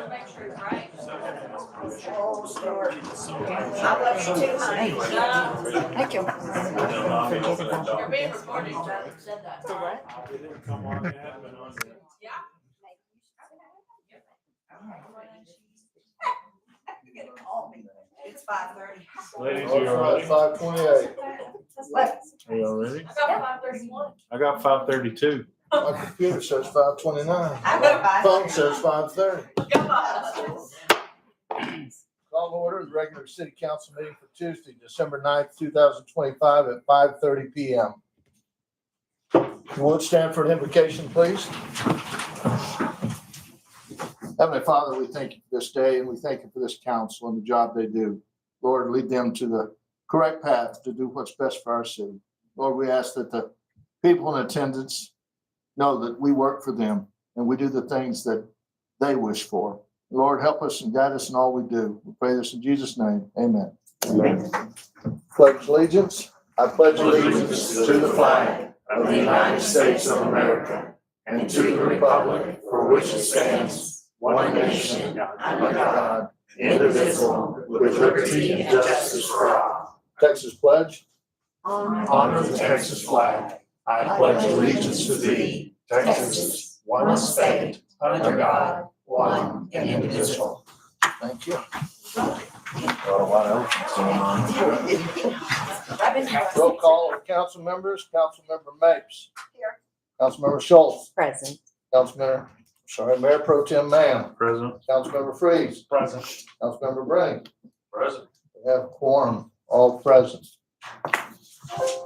Make sure it's right. I love you too, honey. Thank you. Forget about You're being recorded, Doug said that. the what? It didn't come on yet, but on yet. Yeah. You're gonna call me. It's 5:30. Ladies, are you all ready? 5:28. Are you all ready? I got 5:31. I got 5:32. My computer says 5:29. I got 5:30. Phone says 5:30. Come on. Call to order the regular city council meeting for Tuesday, December 9th, 2025 at 5:30 PM. If you would stand for an invocation, please. Heavenly Father, we thank you for this day and we thank you for this council and the job they do. Lord, lead them to the correct path to do what's best for our city. Lord, we ask that the people in attendance know that we work for them and we do the things that they wish for. Lord, help us and guide us in all we do. We pray this in Jesus' name. Amen. Pledge allegiance. I pledge allegiance to the flag of the United States of America and to the republic for which it stands, one nation, under God, indivisible, with liberty and justice for all. Texas pledge. Honor the Texas flag. I pledge allegiance to thee, Texas, one state, under God, one and indivisible. Thank you. Roll call of council members. Councilmember Mapes. Here. Councilmember Schultz. Present. Mayor Pro Tem Mann. Present. Councilmember Freeze. Present. Councilmember Bring. Present. We have quorum, all present.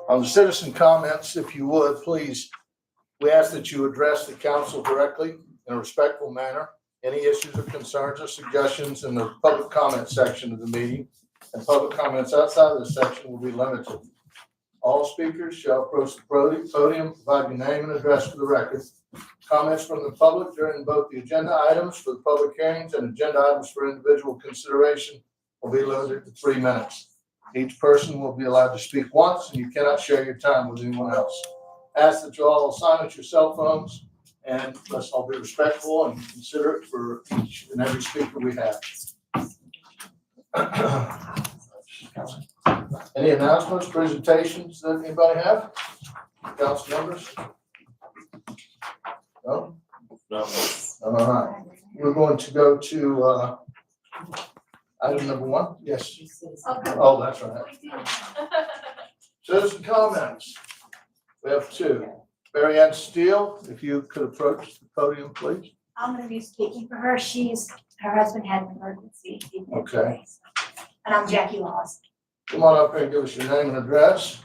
On the citizen comments, if you would, please, we ask that you address the council directly in a respectful manner. Any issues or concerns or suggestions in the public comment section of the meeting, and public comments outside of this section will be limited. All speakers shall approach the podium, provide your name and address for the record. Comments from the public during both the agenda items for the public hearings and agenda items for individual consideration will be limited to 3 minutes. Each person will be allowed to speak once, and you cannot share your time with anyone else. Ask that you all silence your cell phones, and let's all be respectful and considerate for each and every speaker we have. Any announcements, presentations that anybody have? Council members? No? No. All right. We're going to go to item number 1. Yes. Oh, that's right. Citizen comments. We have 2. Mary Ann Steele, if you could approach the podium, please. I'm gonna be speaking for her. Her husband had an emergency. Okay. And I'm Jackie Laws. Come on up here and give us your name and address.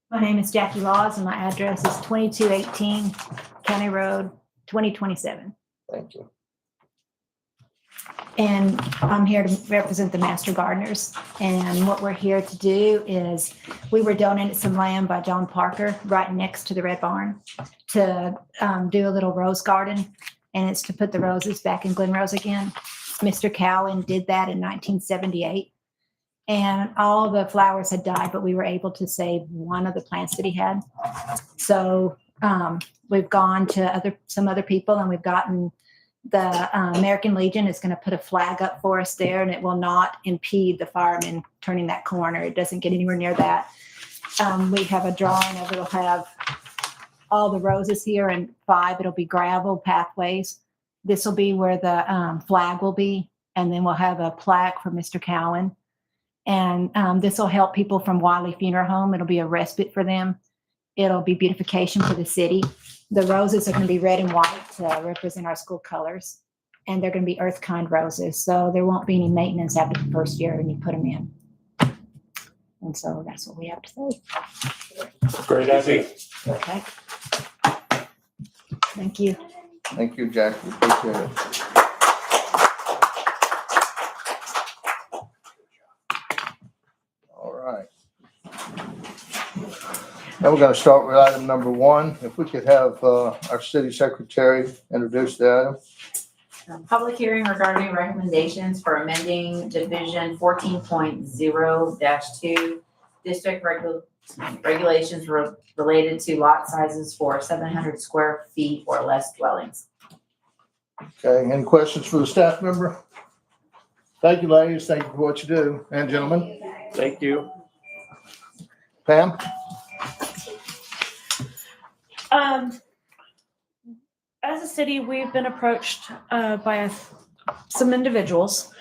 My name is Jackie Laws and my address is 2218 County Road, 2027. Thank you. And I'm here to represent the Master Gardeners. And what we're here to do is, we were donated some land by John Parker right next to the Red Barn to do a little rose garden. And it's to put the roses back in Glen Rose again. Mr. Cowan did that in 1978. And all the flowers had died, but we were able to save one of the plants that he had. So we've gone to some other people, and we've gotten the American Legion is going to put a flag up for us there, and it will not impede the firemen turning that corner. It doesn't get anywhere near that. We have a drawing of it'll have all the roses here, and 5 it'll be gravel pathways. This will be where the flag will be, and then we'll have a plaque for Mr. Cowan. And this will help people from Wiley Funeral Home. It'll be a respite for them. It'll be beautification for the city. The roses are going to be red and white to represent our school colors. And they're going to be earth kind roses. So there won't be any maintenance after the first year when you put them in. And so that's what we have to say. Great idea. Okay. Thank you. Thank you, Jackie. Appreciate it. All right. Now we're going to start with item number 1. If we could have our city secretary introduce the item. Public hearing regarding recommendations for amending division 14.0-2, district regulations related to lot sizes for 700 square feet or less dwellings. Okay, any questions for the staff member? Thank you, ladies. Thank you for what you do, and gentlemen. Thank you. Pam? As a city, we've been approached by some individuals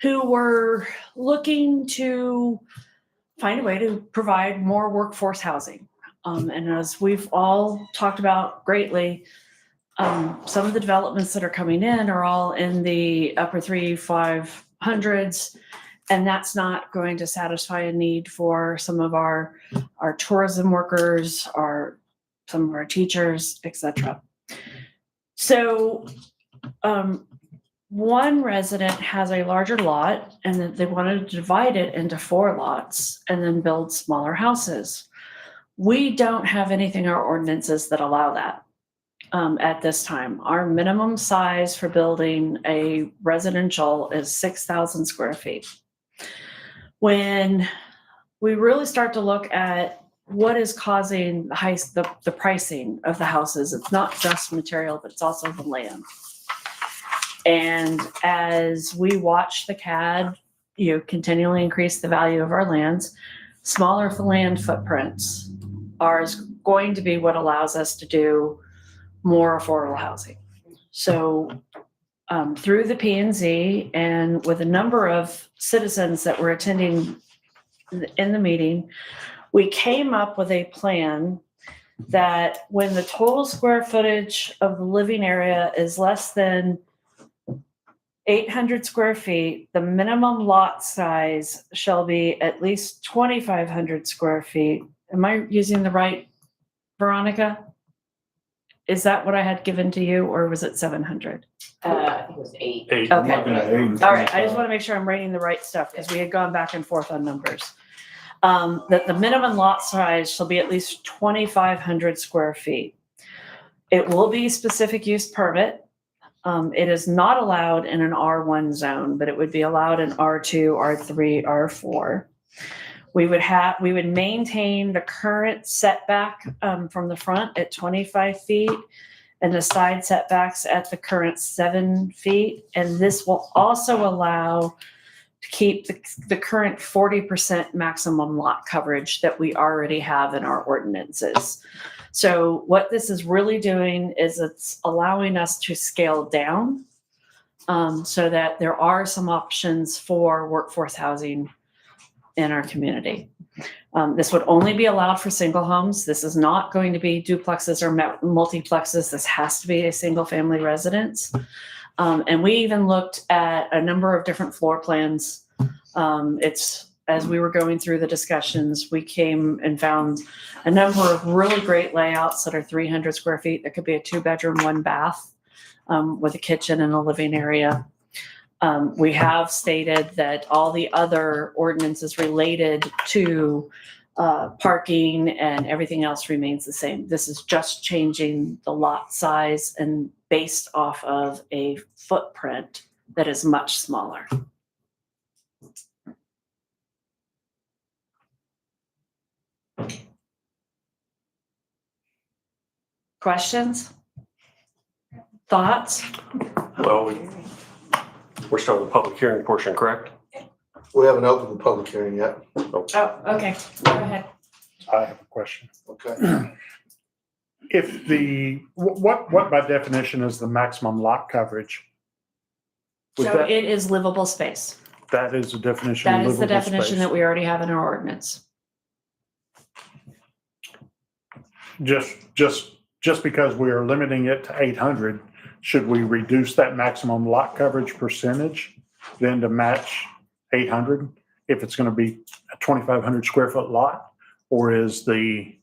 who were looking to find a way to provide more workforce housing. And as we've all talked about greatly, some of the developments that are coming in are all in the upper 3,500s, and that's not going to satisfy a need for some of our tourism workers, some of our teachers, etc. So one resident has a larger lot and that they wanted to divide it into 4 lots and then build smaller houses. We don't have anything in our ordinances that allow that at this time. Our minimum size for building a residential is 6,000 square feet. When we really start to look at what is causing the pricing of the houses, it's not just material, but it's also the land. And as we watch the CAD, continually increase the value of our lands, smaller land footprints are going to be what allows us to do more affordable housing. So through the P&Z and with a number of citizens that were attending in the meeting, we came up with a plan that when the total square footage of the living area is less than 800 square feet, the minimum lot size shall be at least 2,500 square feet. Am I using the right, Veronica? Is that what I had given to you, or was it 700? I think it was 8. Eight. Okay. I'm looking at 8. All right, I just want to make sure I'm writing the right stuff because we had gone back and forth on numbers. That the minimum lot size shall be at least 2,500 square feet. It will be specific use permit. It is not allowed in an R1 zone, but it would be allowed in R2, R3, R4. We would maintain the current setback from the front at 25 feet and the side setbacks at the current 7 feet. And this will also allow to keep the current 40% maximum lot coverage that we already have in our ordinances. So what this is really doing is it's allowing us to scale down so that there are some options for workforce housing in our community. This would only be allowed for single homes. This is not going to be duplexes or multiplexes. This has to be a single family residence. And we even looked at a number of different floor plans. As we were going through the discussions, we came and found a number of really great layouts that are 300 square feet. That could be a 2-bedroom, 1 bath with a kitchen and a living area. We have stated that all the other ordinances related to parking and everything else remains the same. This is just changing the lot size and based off of a footprint that is much smaller. Questions? Thoughts? Well, we're still in the public hearing portion, correct? We haven't opened the public hearing yet. Oh, okay, go ahead. I have a question. Okay. If what by definition is the maximum lot coverage? Would So that, it is livable space. that is the definition of That is the livable definition space? that we already have in our ordinance. Just because we are limiting it to 800, should we reduce that maximum lot coverage percentage then to match 800 if it's going to be a 2,500 square foot lot? Or is they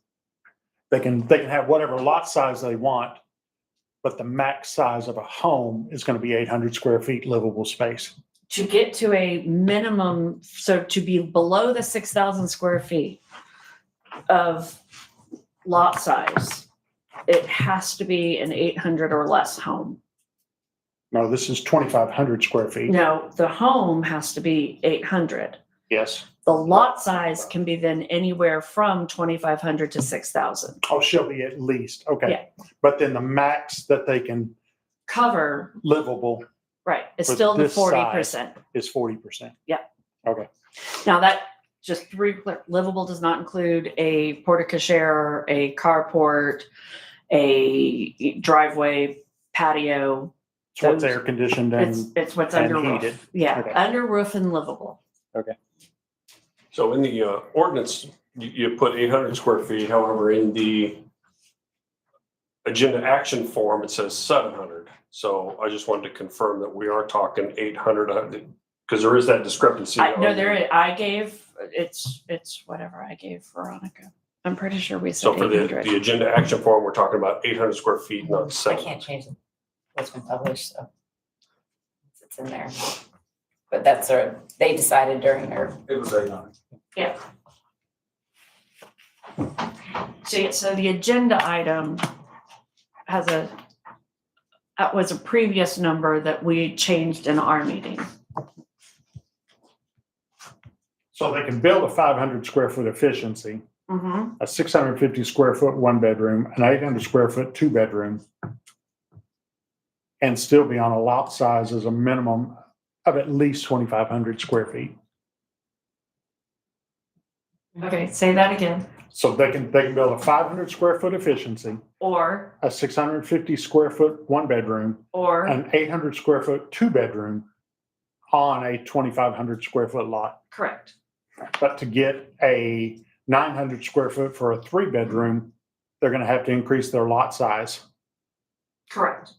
can have whatever lot size they want, but the max size of a home is going to be 800 square feet livable space? To get to a minimum, so to be below the 6,000 square feet of lot size, it has to be an 800 or less home. No, this is 2,500 square feet. No, the home has to be 800. Yes. The lot size can be then anywhere from 2,500 to 6,000. Oh, she'll be at least, okay. Yeah. But then the max that they can Cover, livable right, is For still the this size. 40%. is 40%. Now that, just to be clear, livable does not include a porte-cochere, a carport, a driveway, patio. It's what's Those- air conditioned It's what's and under heated. roof. Yeah, Okay. under roof and livable. So in the ordinance, you put 800 square feet, however, in the agenda action form, it says 700. So I just wanted to confirm that we are talking 800, because there is that discrepancy. No, I gave, it's whatever I gave Veronica. I'm pretty sure we So said for the 800. agenda action form, we're talking about 800 square feet, not I 700. can't change it. What's been published, so. It's in there. But that's they decided during their. It was 800. So the agenda item has that was a previous number that we changed in our meeting. So they can build a 500 square foot efficiency, Mm-hmm. a 650 square foot one bedroom, an 800 square foot two bedroom, and still be on a lot size as a minimum of at least 2,500 square feet. Okay, say that again. So they can build a 500 square foot efficiency, Or, a 650 square foot one bedroom, or, an 800 square foot two bedroom on a 2,500 square foot lot. correct. But to get a 900 square foot for a three bedroom, they're going to have to increase their lot size Correct.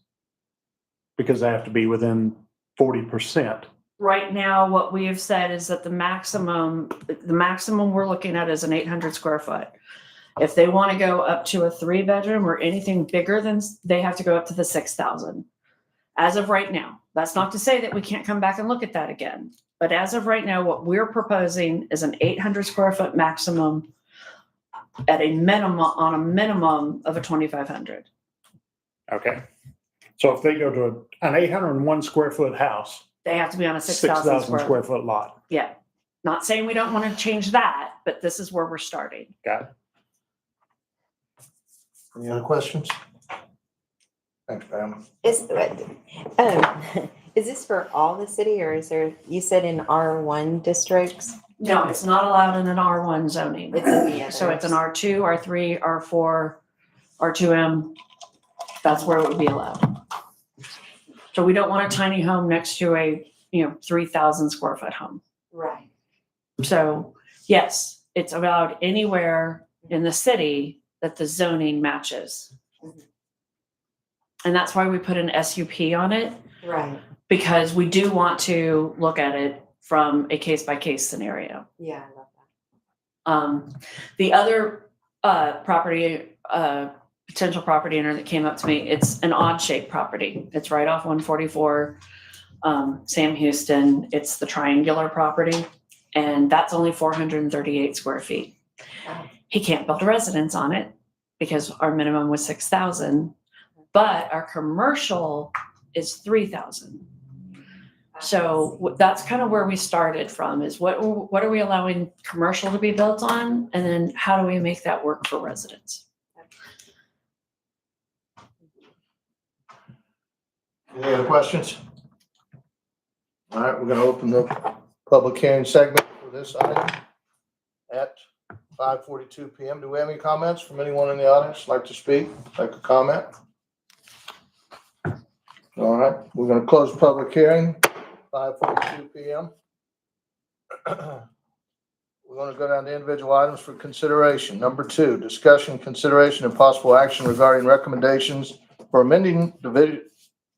because they have to be within 40%. Right now, what we have said is that the maximum we're looking at is an 800 square foot. If they want to go up to a three bedroom or anything bigger than, they have to go up to the 6,000. As of right now, that's not to say that we can't come back and look at that again. But as of right now, what we're proposing is an 800 square foot maximum at a minimum, on a minimum of a 2,500. Okay. So if they go to an 801 square foot house, They have to be on a 6,000 6,000 square. square foot lot. Yeah. Not saying we don't want to change that, but this is where we're starting. Got it. Any other questions? Thanks, Pam. Is this for all the city or is there, you said in R1 districts? No, it's not allowed in an R1 zoning. It's in the So it's an others. R2, R3, R4, R2M. That's where it would be allowed. So we don't want a tiny home next to a, 3,000 square foot home. Right. So yes, it's allowed anywhere in the city that the zoning matches. And that's why we put an SUP on it, Right. because we do want to look at it from a case by case scenario. Yeah, I love that. The other potential property owner that came up to me, it's an odd shaped property. It's right off 144, Sam Houston. It's the triangular property, and that's only 438 square feet. He can't build a residence on it because our minimum was 6,000, but our commercial is 3,000. So that's kind of where we started from, is what are we allowing commercial to be built on? And then how do we make that work for residents? Any other questions? All right, we're gonna open the public hearing segment for this item at 5:42 PM. Do we have any comments from anyone in the audience like to speak, like to comment? All right, we're gonna close public hearing, 5:42 PM. We're gonna go down to individual items for consideration. Number 2, discussion, consideration, and possible action regarding recommendations for amending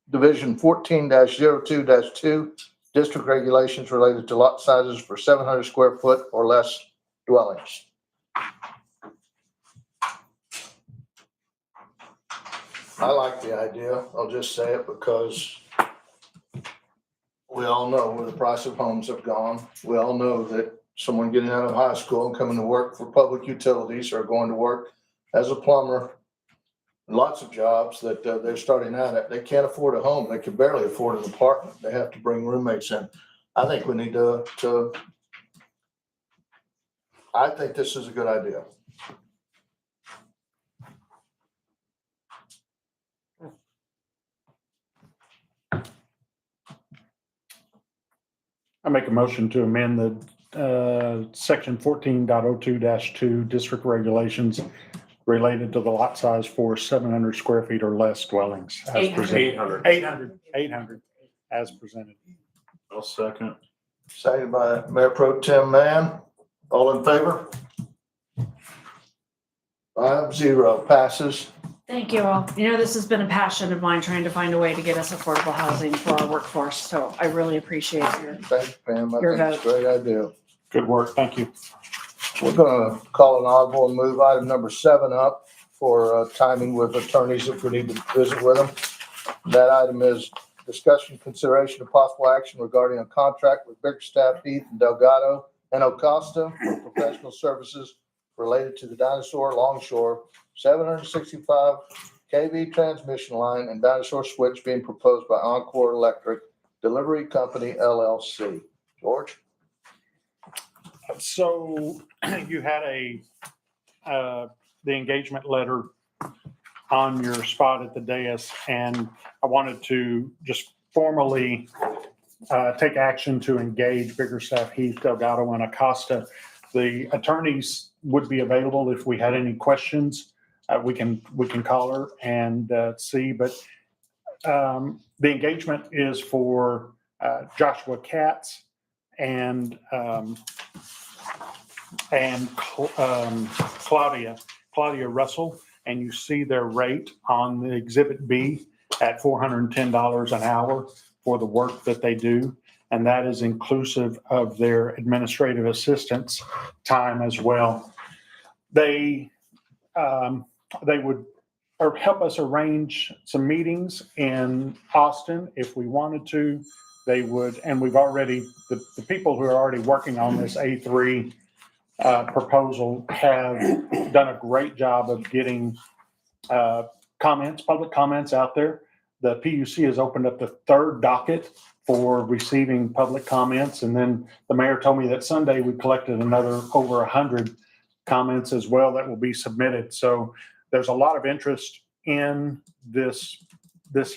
Division 14-02-2 district regulations related to lot sizes for 700 square foot or less dwellings. I like the idea. I'll just say it because we all know where the price of homes have gone. We all know that someone getting out of high school and coming to work for public utilities or going to work as a plumber, lots of jobs that they're starting out at, they can't afford a home. They can barely afford an apartment. They have to bring roommates in. I think we need to I think this is a good idea. I make a motion to amend the section 14.02-2 district regulations related to the lot size for 700 square feet or less dwellings. As presented. 800 as presented. I'll second. Seconded by Mayor Pro Tem Mann. All in favor? 5-0 passes. Thank you all. You know, this has been a passion of mine, trying to find a way to get us affordable housing for our workforce. So I really appreciate your, Thank you, Pam. I Your think it's a great idea. Good work. Thank you. We're gonna call an audible and move item number 7 up for timing with attorneys if we need to visit with them. That item is discussion, consideration of possible action regarding a contract with Bickerstaff, Heath and Delgado and Acosta for professional services related to the Dinosaur Longshore 765 kV transmission line and Dinosaur switch being proposed by Encore Electric Delivery Company LLC. George? So you had the engagement letter on your spot at the dais, and I wanted to just formally take action to engage Bickerstaff, Heath, Delgado, and Acosta. The attorneys would be available if we had any questions. We can call her and see, but the engagement is for Joshua Katz and Claudia Russell, and you see their rate on the Exhibit B at $410 an hour for the work that they do. And that is inclusive of their administrative assistance time as well. They would help us arrange some meetings in Austin if we wanted to. They would, and we've already, the people who are already working on this A3 proposal have done a great job of getting public comments out there. The PUC has opened up the 3rd docket for receiving public comments. And then the mayor told me that Sunday we collected another over 100 comments as well that will be submitted. So there's a lot of interest in this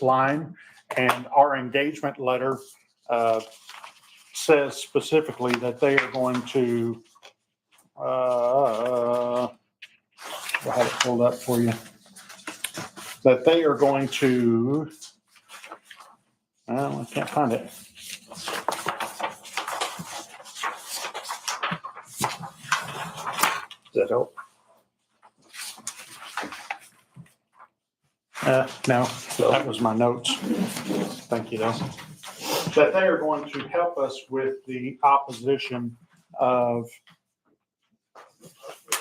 line, and our engagement letter says specifically that they are going to, I'll have it pulled up for you, that they are going to, well, I can't find it. Does that help? No, that was my notes. Thank you, though. That they are going to help us with the opposition of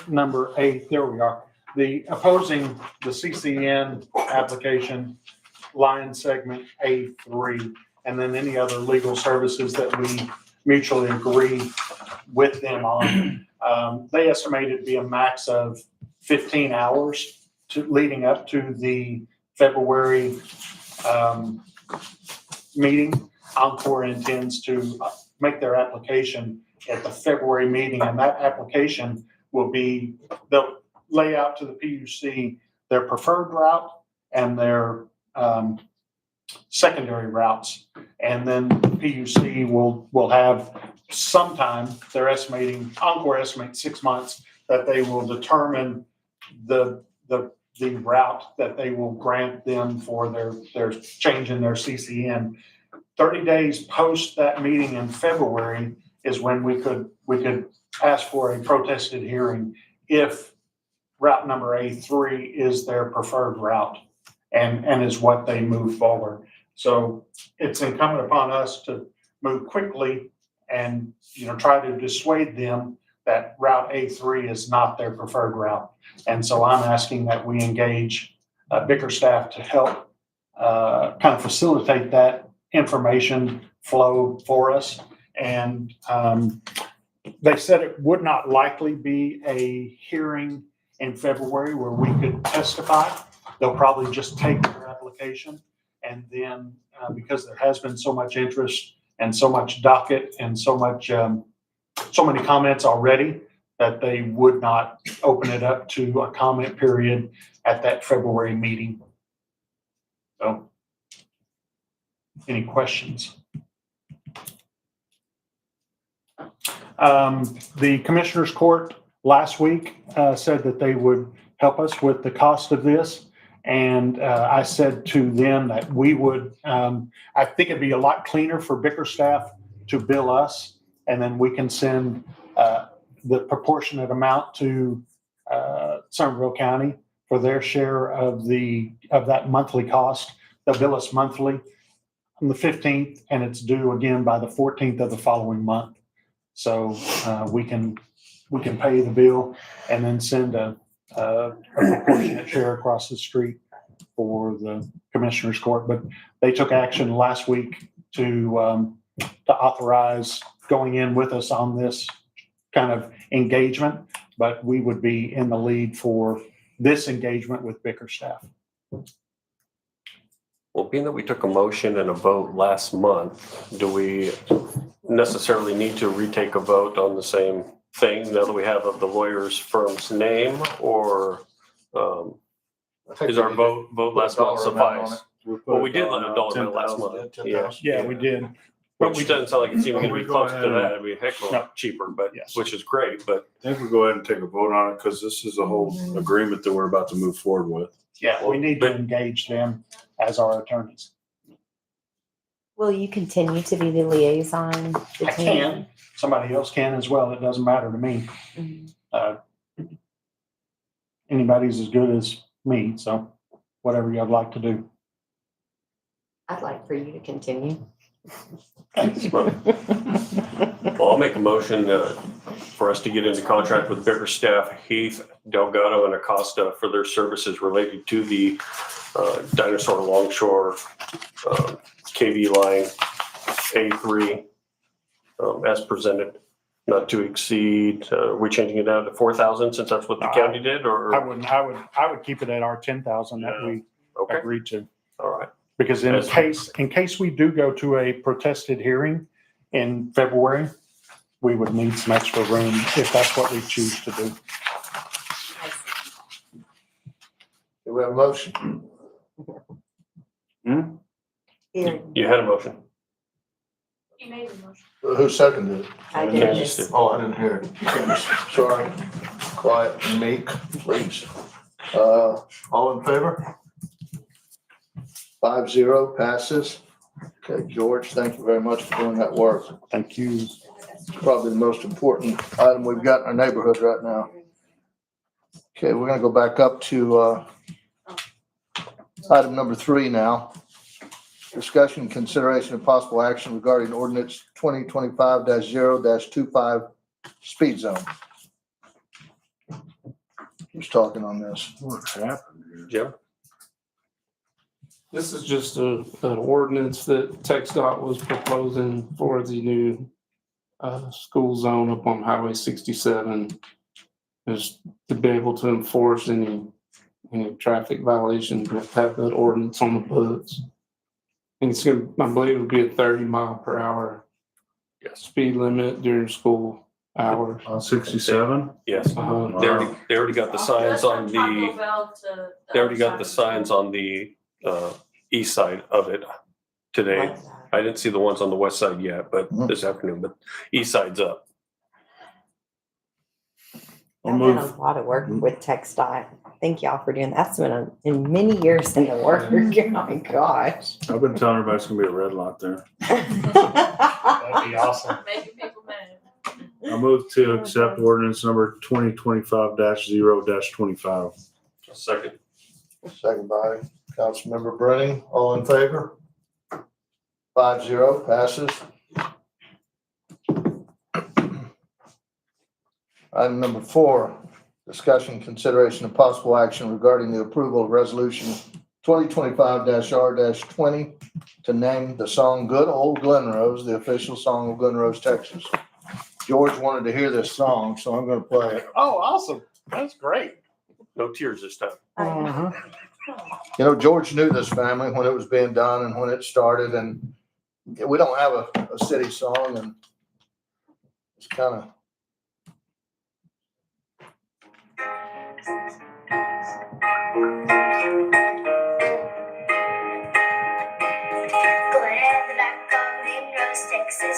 number 8. There we are. The opposing the CCN application line segment A3, and then any other legal services that we mutually agree with them on. They estimate it to be a max of 15 hours leading up to the February meeting. Encore intends to make their application at the February meeting, and that application will be, they'll lay out to the PUC their preferred route and their secondary routes. And then the PUC will have sometime, they're estimating, Encore estimates 6 months, that they will determine the route that they will grant them for their change in their CCN. 30 days post that meeting in February is when we could ask for a protested hearing if route number A3 is their preferred route and is what they move forward. So it's incumbent upon us to move quickly and, try to dissuade them that route A3 is not their preferred route. And so I'm asking that we engage Bickerstaff to help kind of facilitate that information flow for us. And they said it would not likely be a hearing in February where we could testify. They'll probably just take their application. And then because there has been so much interest and so much docket and so many comments already, that they would not open it up to a comment period at that February meeting. So, any questions? The Commissioners Court last week said that they would help us with the cost of this. And I said to them that we would, I think it'd be a lot cleaner for Bickerstaff to bill us, and then we can send the proportionate amount to Somerville County for their share of that monthly cost. They'll bill us monthly on the 15th, and it's due again by the 14th of the following month. So we can pay the bill and then send a proportionate share across the street for the Commissioners Court. But they took action last week to authorize going in with us on this kind of engagement, but we would be in the lead for this engagement with Bickerstaff. Well, being that we took a motion and a vote last month, do we necessarily need to retake a vote on the same thing now that we have the lawyer's firm's name, or is our vote last month suffice? Well, we did let a dollar amount last month. Yeah, we did. But which doesn't sound like it's even gonna be close to that. It'd be a heck of a No. lot cheaper, but, Yes. which is great, but I think we go ahead and take a vote on it because this is a whole agreement that we're about to move forward with. Yeah, we need to engage them as our attorneys. Will you continue to be the liaison I between? can, somebody else can as well. It doesn't matter to me. Mhm. Anybody's as good as me, so whatever you'd like to do. I'd like for you to continue. well, I'll make a motion for us to get into contract with Bickerstaff, Heath, Delgado, and Acosta for their services related to the Dinosaur Longshore KV line A3 as presented, not to exceed, we're changing it down to 4,000 since that's what the county did, or? I would keep it at our 10,000 that we Okay, agreed to. all right. Because in case we do go to a protested hearing in February, we would need some extra room if that's what we choose to do. Do we have a motion? Here, You had a motion. He made the motion. Who seconded it? I Yeah, did just this. Oh, I didn't hear it. Sorry. Quiet and meek, please. All in favor? 5-0 passes. Okay, George, thank you very much for doing that work. Thank you. It's probably the most important item we've got in our neighborhood right now. Okay, we're gonna go back up to item number 3 now. Discussion and consideration of possible action regarding ordinance 2025-0-25 speed zone. Who's talking on this? What happened here? Jim? This is just an ordinance that TxDOT was proposing for the new school zone up on Highway 67. Is to be able to enforce any traffic violations, we have to have that ordinance on the books. And it's gonna, I believe it'll be a 30-mile-per-hour Yes. speed limit during school hours. On 67? Yes. They already got the signs on Just from Taco the, Bell to they already got other the side of signs on the east side of it today. I didn't see the ones on the west side yet, but this afternoon, but east side's up. I'll I've done move. a lot of work with TxDOT. Thank y'all for doing that. That's been in many years in the work. Oh my gosh. I've been telling everybody it's gonna be a red lot there. That'd be awesome. Making people mad. I move to accept ordinance number 2025-0-25. Second. Second by Councilmember Brenning. All in favor? 5-0 passes. Item number 4, discussion, consideration, of possible action regarding the approval of resolution 2025-R-20 to name the song Good Old Glen Rose, the official song of Glen Rose, Texas. George wanted to hear this song, so I'm going to play it. Oh, awesome. That's great. No tears this time. Uh-huh. You know, George knew this family when it was being done and when it started, and we don't have a city song, and it's kind of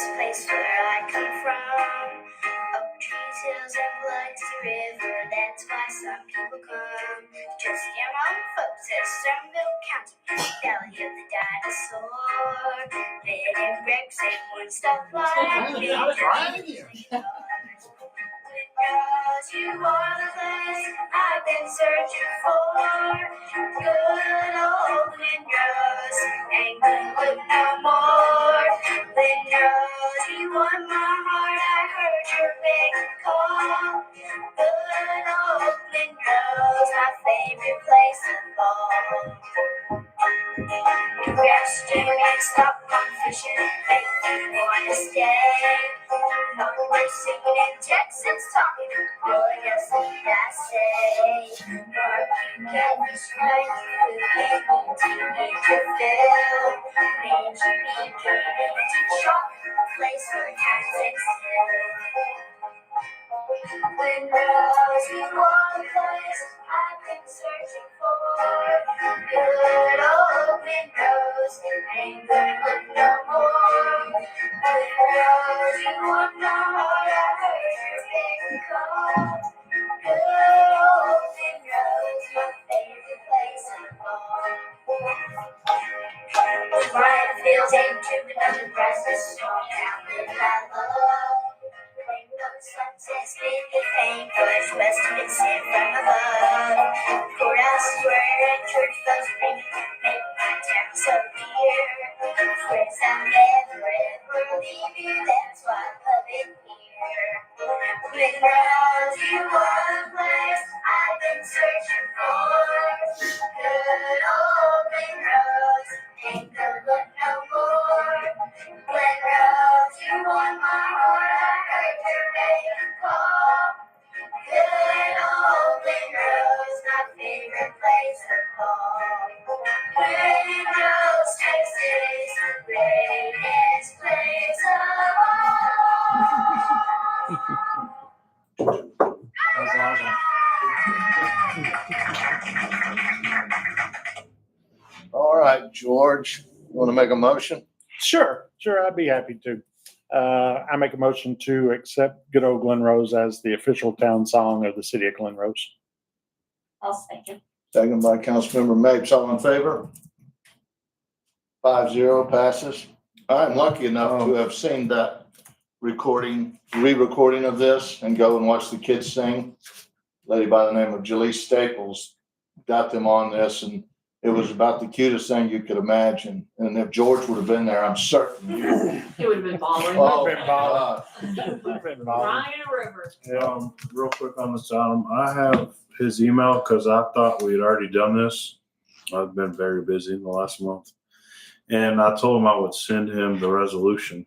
this place where I come from. Oak trees, hills, and Biloxi River, that's why some people come. Just your own folks at Sternville County, Valley of the Dinosaur. Bed and breakfast and one stop like because you are the place I've been searching for. Good old Lindros ain't gonna look no more. Lindros, you won my heart, I heard your big call. Good old Lindros, my favorite place of all. Resting and stop on fishing, make me wanna stay. Not racing in Texas, talking boy, yes, what I say. Mark, get me straight, you can't continue to fail. Means you need to shop, place where Texas Windows, you are the place I've been searching for. Good old windows, ain't gonna look no more. Windows, you want my heart, I heard your big call. Good old windows, my favorite place of all. Bright fields ain't too another priceless storm out that I love. Rainbow sunsets, big paintbrush, must have been sent from above. Courthouse square and church bells ringing, make my town so dear. Friends I'll never ever leave you, that's why I love it here. Windows, you are the place I've been searching for. Good old Windows, ain't gonna look no more. Windows, you want my heart, I heard your name call. Good old Windows, my favorite place of all. Windows, Texas, the greatest place of All right, George, you want to make a motion? Sure, I'd be happy to. I make a motion to accept Good Old Glen Rose as the official town song of the city of Glen Rose. I'll second. Second by Councilmember Mapes, all in favor? 5-0 passes. I'm lucky enough to have seen that re-recording of this and go and watch the kids sing. Lady by the name of Jalise Staples got them on this, and it was about the cutest thing you could imagine. And if George would have been there, I'm certain. It would have been balling. Oh, been God. Crying in a river. Real quick on this item, I have his email because I thought we had already done this. I've been very busy in the last month. And I told him I would send him the resolution.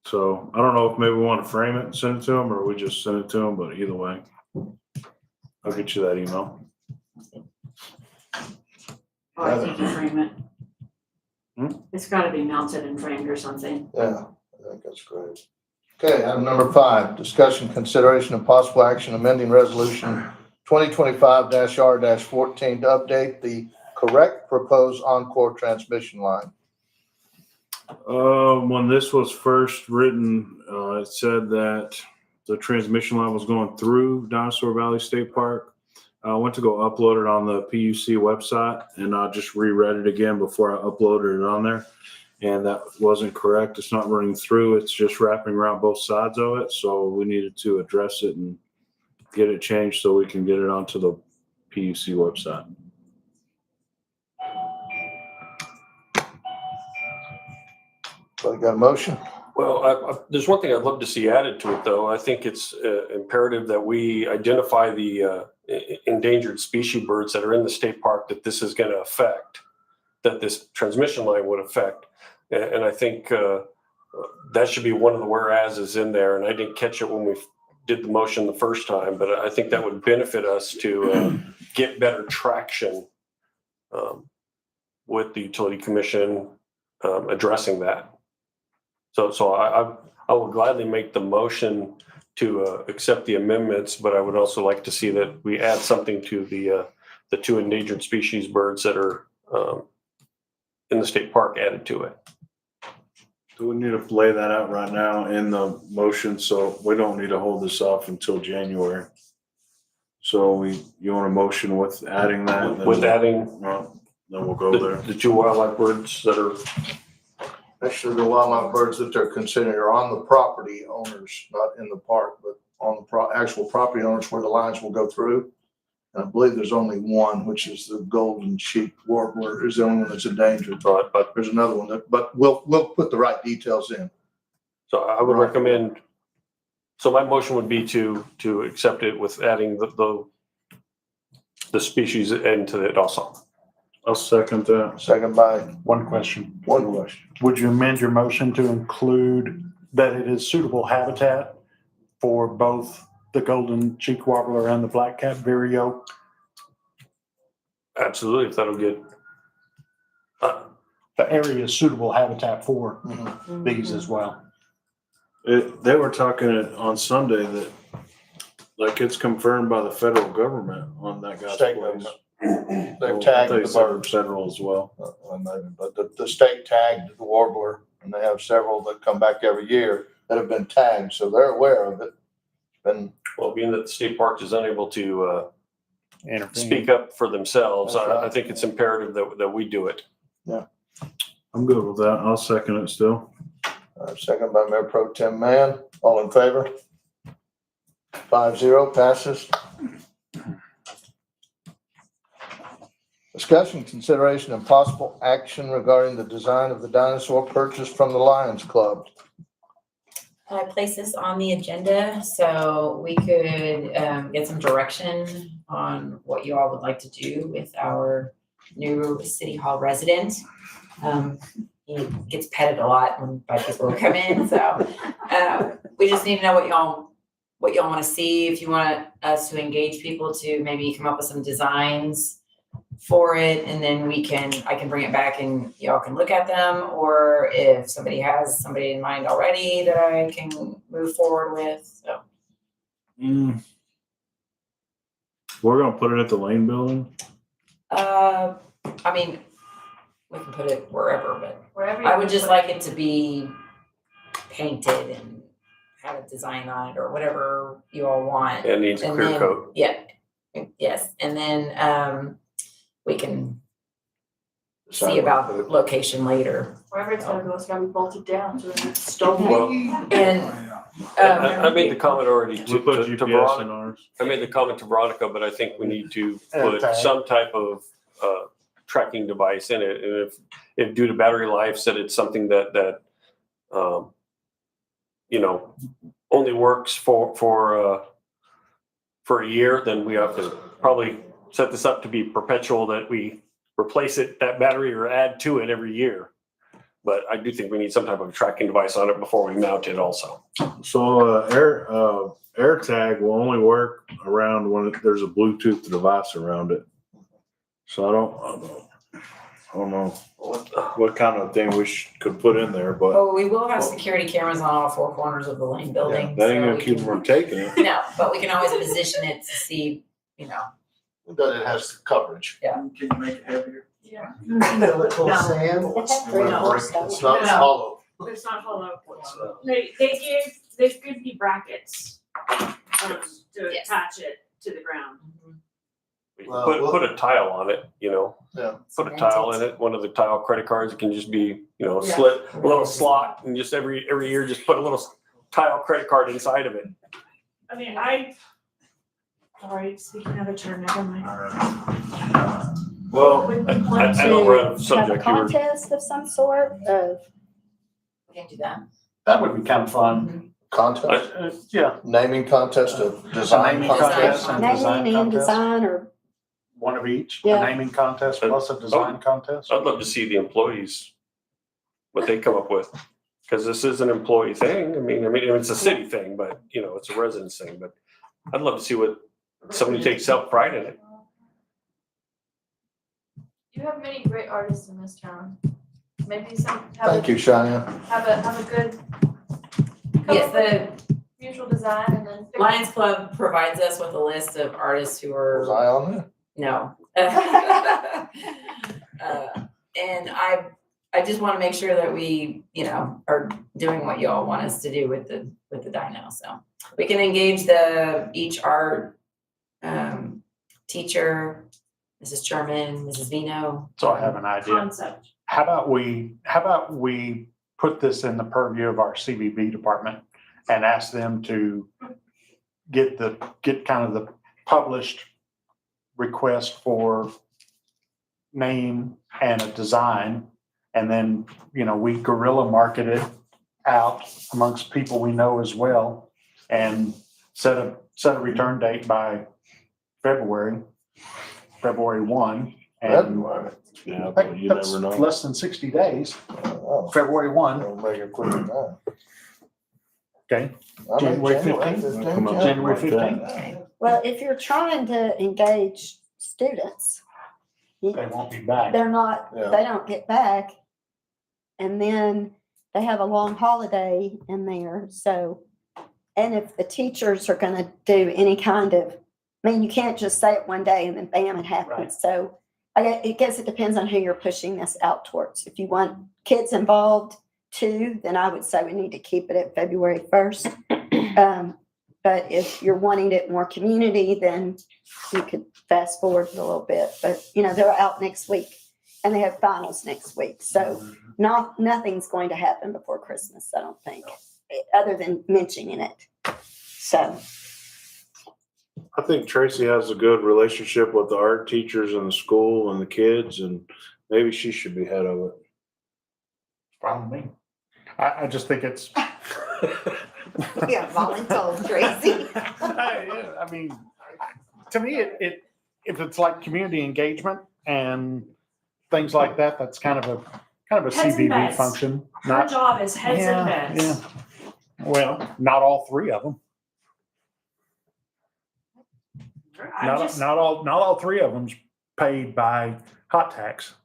So I don't know if maybe we want to frame it and send it to him or we just send it to him, but either way, I'll get you that email. Oh, I think you frame it. Hmm? It's gotta be mounted and framed or something. Yeah, I think that's great. Okay, item number 5, discussion, consideration, and possible action amending resolution 2025-R-14 to update the correct proposed Encore transmission line. When this was first written, it said that the transmission line was going through Dinosaur Valley State Park. I went to go upload it on the PUC website and I just reread it again before I uploaded it on there. And that wasn't correct. It's not running through. It's just wrapping around both sides of it. So we needed to address it and get it changed so we can get it onto the PUC website. So I got a motion? Well, there's one thing I'd love to see added to it, though. I think it's imperative that we identify the endangered species birds that are in the state park that this is going to affect, that this transmission line would affect. And I think that should be one of the whereases in there. And I didn't catch it when we did the motion the first time, but I think that would benefit us to get better traction with the Utility Commission addressing that. So I will gladly make the motion to accept the amendments, but I would also like to see that we add something to the 2 endangered species birds that are in the state park added to it. So we need to lay that out right now in the motion, so we don't need to hold this off until January. So you want a motion with adding that? With adding Well, then we'll go there. the two wildlife birds that are, Actually, the wildlife birds that they're considering are on the property owners, not in the park, but on the actual property owners where the lines will go through. And I believe there's only one, which is the golden cheek warbler is the only one that's endangered. but There's another one that, but we'll put the right details in. so I would recommend, so my motion would be to accept it with adding the species into it also. I'll second that. Second by One question. one question. Would you amend your motion to include that it is suitable habitat for both the golden cheek warbler and the black-cap vireo? Absolutely, if that'll get, The area is suitable habitat for Mhm. these as well. They were talking on Sunday that, like, it's confirmed by the federal government on that guy's State place. government. Well, They've I tagged thought you the said birds. federal as well. But the state tagged the warbler, and they have several that come back every year that have been tagged, so they're aware of it. And well, being that the state park is unable to Intervene. speak up for themselves, That's right. I think it's imperative that we do it. I'm good with that. I'll second it still. second by Mayor Pro Tem Mann. All in favor? 5-0 passes. Discussion, consideration, and possible action regarding the design of the dinosaur purchased from the Lions Club. I placed this on the agenda so we could get some direction on what you all would like to do with our new city hall resident. He gets petted a lot by people who come in, so we just need to know what y'all want to see. If you want us to engage people to maybe come up with some designs for it, and then I can bring it back and y'all can look at them, or if somebody has somebody in mind already that I can move forward with, so. We're gonna put it at the Lane Building. I mean, we can put it wherever, but Wherever I would just like it to be painted and have a design on it or whatever you all want. It needs a And clear then- coat. Yeah, yes, and then we can see about location later. Wherever it's gonna go, it's gotta be bolted down so it's stolen. Well, And I made the comment already We put to GPS in Veronica. ours. I made the comment to Veronica, but I think we need to put Okay. some type of tracking device in it. And if due to battery life, that it's something that only works for a year, then we have to probably set this up to be perpetual, that we replace that battery or add to it every year. But I do think we need some type of tracking device on it before we mount it also. So air tag will only work around when there's a Bluetooth device around it. So I don't know what kind of thing we could put in there, but Oh, we will have security cameras on all four corners of the Lane building. that ain't so gonna we keep can- them from taking it. No, but we can always position it to see, That it has coverage. Can you make it heavier? Yeah. Sand. It's not No. hollow. It's not hollow. They give you brackets, to Yes. attach it to the ground. We can Well, put a tile on it, Yeah. put a tile in it, one of the tile credit cards. It can just be, Yeah. slit, a little slot, and just every year, just put a little tile credit card inside of it. I mean, sorry, speaking of a turn, never mind. Well, We I plan know we're out of Have a subject. You were, contest of some sort of, we can do that. That would be kind of fun. Contest, Yeah. naming contest, of design Naming contest. contest and design naming and contest. design or, One of each, a Yeah. naming contest plus a design contest. I'd love to see the employees, what they come up with. Because this is an employee thing. I mean, it's a city thing, but, it's a residence thing. But I'd love to see what somebody takes self-pride in it. You have many great artists in this town. Maybe Thank you, Shania. have a good Yes, the mutual design and then. Lions Club provides us with a list of artists who Was are, I on there? no. And I just want to make sure that we, are doing what you all want us to do with the dyno. So we can engage each art teacher, Mrs. Sherman, Mrs. Vino. So I have an idea. Concept. How about we put this in the purview of our CBB department and ask them to get kind of the published request for name and a design. And then, we guerrilla market it out amongst people we know as well and set a return date by February 1. And Yeah, but you that's never know. less than 60 days, Oh, February 1. I'll make it quicker than that. Okay, I mean, January January 15th. 15th, Come on, yeah. January 15th. Well, if you're trying to engage students, They won't be back. they're not, Yeah. they don't get back. And then they have a long holiday in there, so. And if the teachers are gonna do any kind of, you can't just say it one day and then bam, it Right. happens. So I guess it depends on who you're pushing this out towards. If you want kids involved too, then I would say we need to keep it at February 1st. But if you're wanting it more community, then you could fast forward a little bit. But, they're out next week and they have finals next week. So nothing's going to happen before Christmas, I don't think, other than mentioning it. So, I think Tracy has a good relationship with the art teachers in the school and the kids, and maybe she should be head of it. Fine with me. I just think it's. Yeah, voluntold, Tracy. I mean, to me, if it's like community engagement and things like that, that's kind of a Heads and CBB beds. function. Her job is heads and beds. Yeah. Well, not all three of them. Not all three of them's paid by hot tax.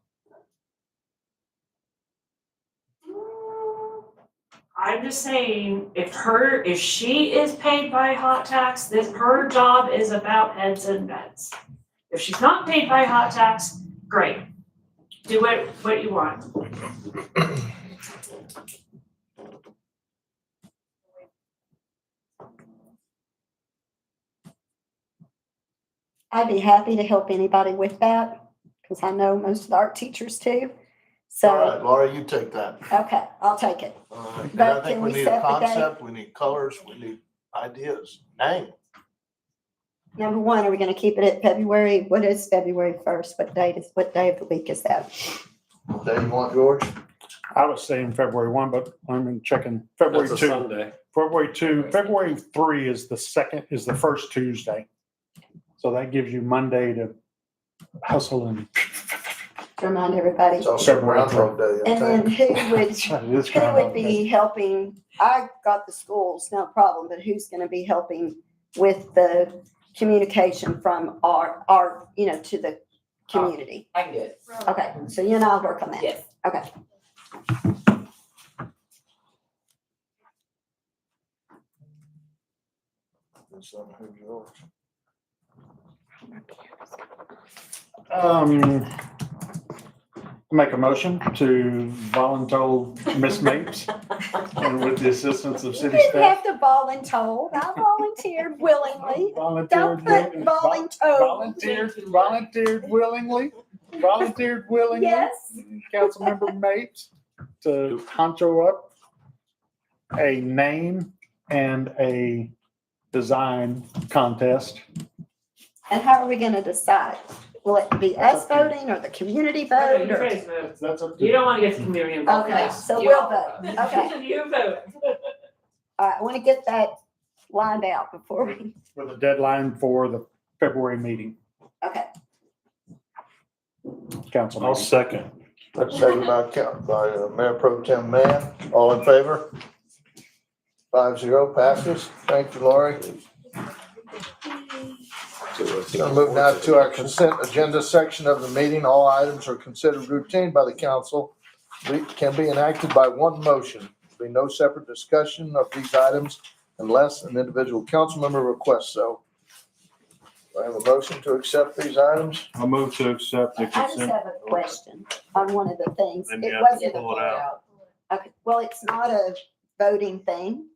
I'm just saying, if she is paid by hot tax, her job is about heads and beds. If she's not paid by hot tax, great. Do what you want. I'd be happy to help anybody with that, because I know most of the art teachers too. All right, So, Laura, you take that. okay, I'll take it. All right. And But I think can we we need a set the date? concept, we need colors, we need ideas. Name. Number one, are we gonna keep it at February? What is February 1st? What day of the week is that? What day you want, George? I was saying February 1, but I'm checking February That's a 2. Sunday. February 2, February 3 is the first Tuesday. So that gives you Monday to hustle and. To remind everybody. It's also February Groundhog Day, I And then think. who would, It is who Groundhog would Day. be helping? I got the schools, no problem, but who's gonna be helping with the communication from our, to the community? I can do it. Okay, so you and I'll work on that. Yes. Okay. Make a motion to volunteer Miss Mapes and with the assistance of You city didn't staff. have to voluntold. I volunteered willingly. Don't put Volunteered willingly, Yes. Councilmember Mapes to honcho up a name and a design contest. And how are we gonna decide? Will it be us voting or the community vote? You or- guys vote. That's up You don't want to get the community involved. Okay, so we'll vote. Okay. You vote. All right, I want to get that lined out before we, with a deadline for the February meeting, okay. council I'll meeting. second. That's second by Mayor Pro Tem Mann. All in favor? 5-0 passes. Thank you, Laurie. Gonna move now to our consent agenda section of the meeting. All items are considered routine by the council. Can be enacted by one motion. There be no separate discussion of these items unless an individual council member requests so. I have a motion to accept these items. I'll move to accept the I just consent. have a question on one of the things. Then you It have to wasn't, pull it out. okay, well, it's not a voting thing.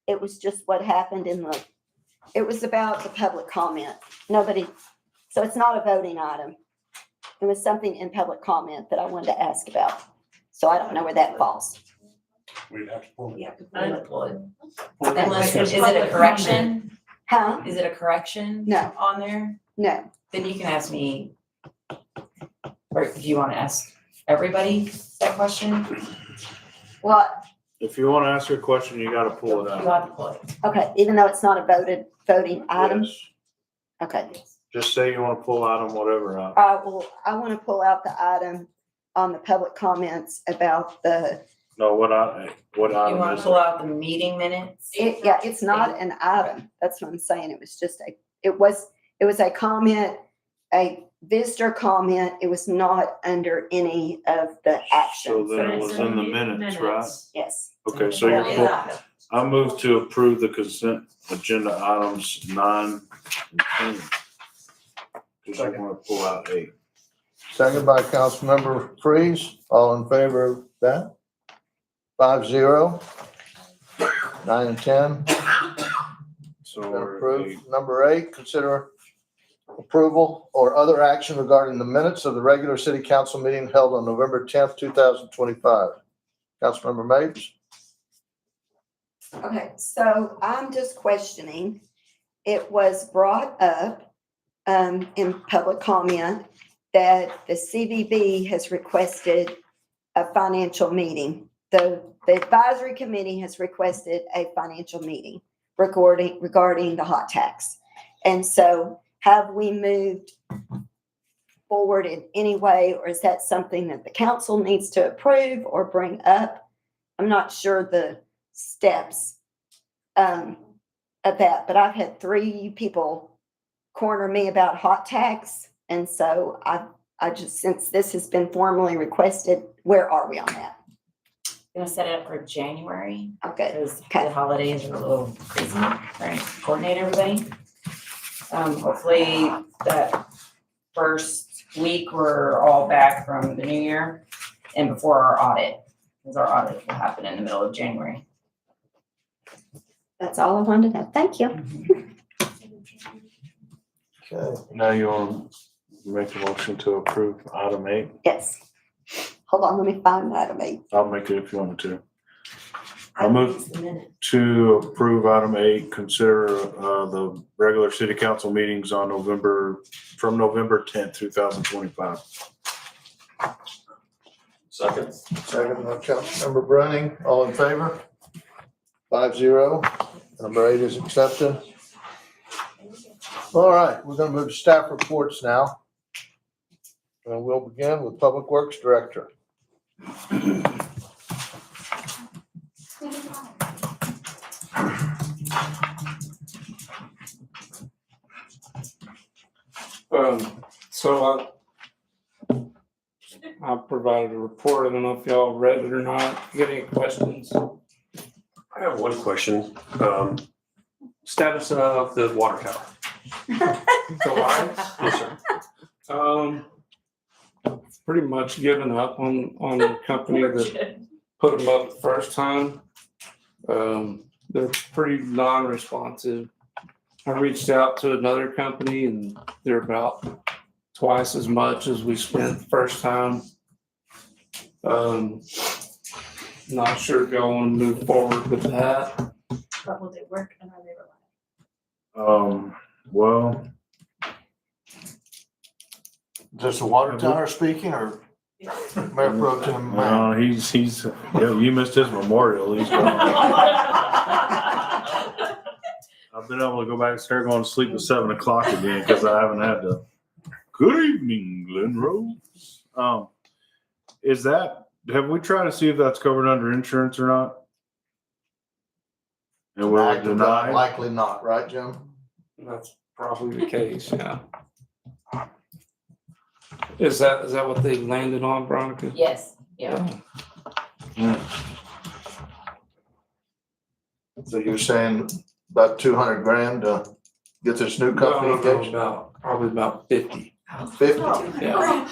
It was just what happened it was about the public comment. Nobody, so it's not a voting item. It was something in public comment that I wanted to ask about. So I don't know where that falls. We'd have to pull it. You have to pull it. Okay. Unless, is it a correction? Huh? Is it a correction? No. On there? No. Then you can ask me. Or do you want to ask everybody that question? Well, If you want to ask your question, you got to pull it You out. have to pull it. okay, even though it's not a voting item? Yes. Okay. Just say you want to pull item whatever out. Well, I want to pull out the item on the public comments about No, what item You want is to pull it? out the meeting minutes? yeah, it's not an item. That's what I'm saying. It was just it was a comment, a visitor comment. It was not under any of the So actions. then it was in the minutes, right? Yes. Okay, so Where you're, is that? I move to approve the consent agenda items 9 and 10. Cause you want to pull out 8. Second by Councilmember Freeze. All in favor of that? 5-0. 9 and 10. So we're Approved. Number 8, consider approval or other action regarding the minutes of the regular city council meeting held on November 10th, 2025. Councilmember Mapes? Okay, so I'm just questioning. It was brought up in public comment that the CVB has requested a financial meeting. The advisory committee has requested a financial meeting regarding the hot tax. And so have we moved forward in any way, or is that something that the council needs to approve or bring up? I'm not sure the steps of that, but I've had 3 people corner me about hot tax. And so I just, since this has been formally requested, where are we on that? Gonna set it up for January, Okay, because Okay. the holidays are a little crazy, trying to coordinate everybody. Hopefully that first week, we're all back from the new year and before our audit, because our audit will happen in the middle of January. that's all I wanted to know. Thank you. Okay. Now you want to make a motion to approve item 8? Yes. Hold on, let me find item 8. I'll make it if you want me to. I I'll move missed the minute. to approve item 8, consider the regular city council meetings on from November 10th, 2025. Second. Second by Councilmember Brunning. All in favor? 5-0. Number 8 is accepted. All right, we're going to move to staff reports now. And we'll begin with Public Works Director. So I provided a report. I don't know if y'all read it or not. You got any questions? I have one question. Status of the water tower. The lights? Yes, sir. Pretty much given up on the company that put them up the first time. They're pretty non-responsive. I reached out to another company and they're about twice as much as we spent the first time. Not sure if y'all want to move forward with that. But will they work and are they reliable? Well, Is this the water tower speaking or Mayor Pro Tem Matt? he's yeah, you missed his memorial. He's gone. I've been able to go back and start going to sleep at 7 o'clock again because I haven't had to. Good evening, Glen Rose. Have we tried to see if that's covered under insurance or not? And we're Act of God, denied. likely not, right, Jim? That's probably the case, yeah. Is that what they landed on, Veronica? Yes, yeah. So you're saying about 200 grand to get this new company No, engaged? about Probably about 50. 50? Yeah.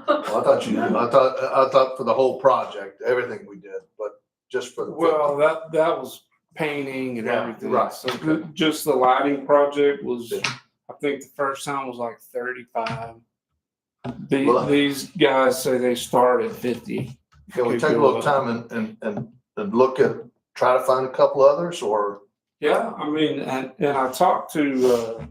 Well, I thought for the whole project, everything we did, but just for the. Well, that was painting and Yeah, everything. right. So just the lighting project was, I think the first time was like 35. Well, These guys say they start at 50. Can we take a little time and look at, try to find a couple others, or? Yeah, I mean, and I talked to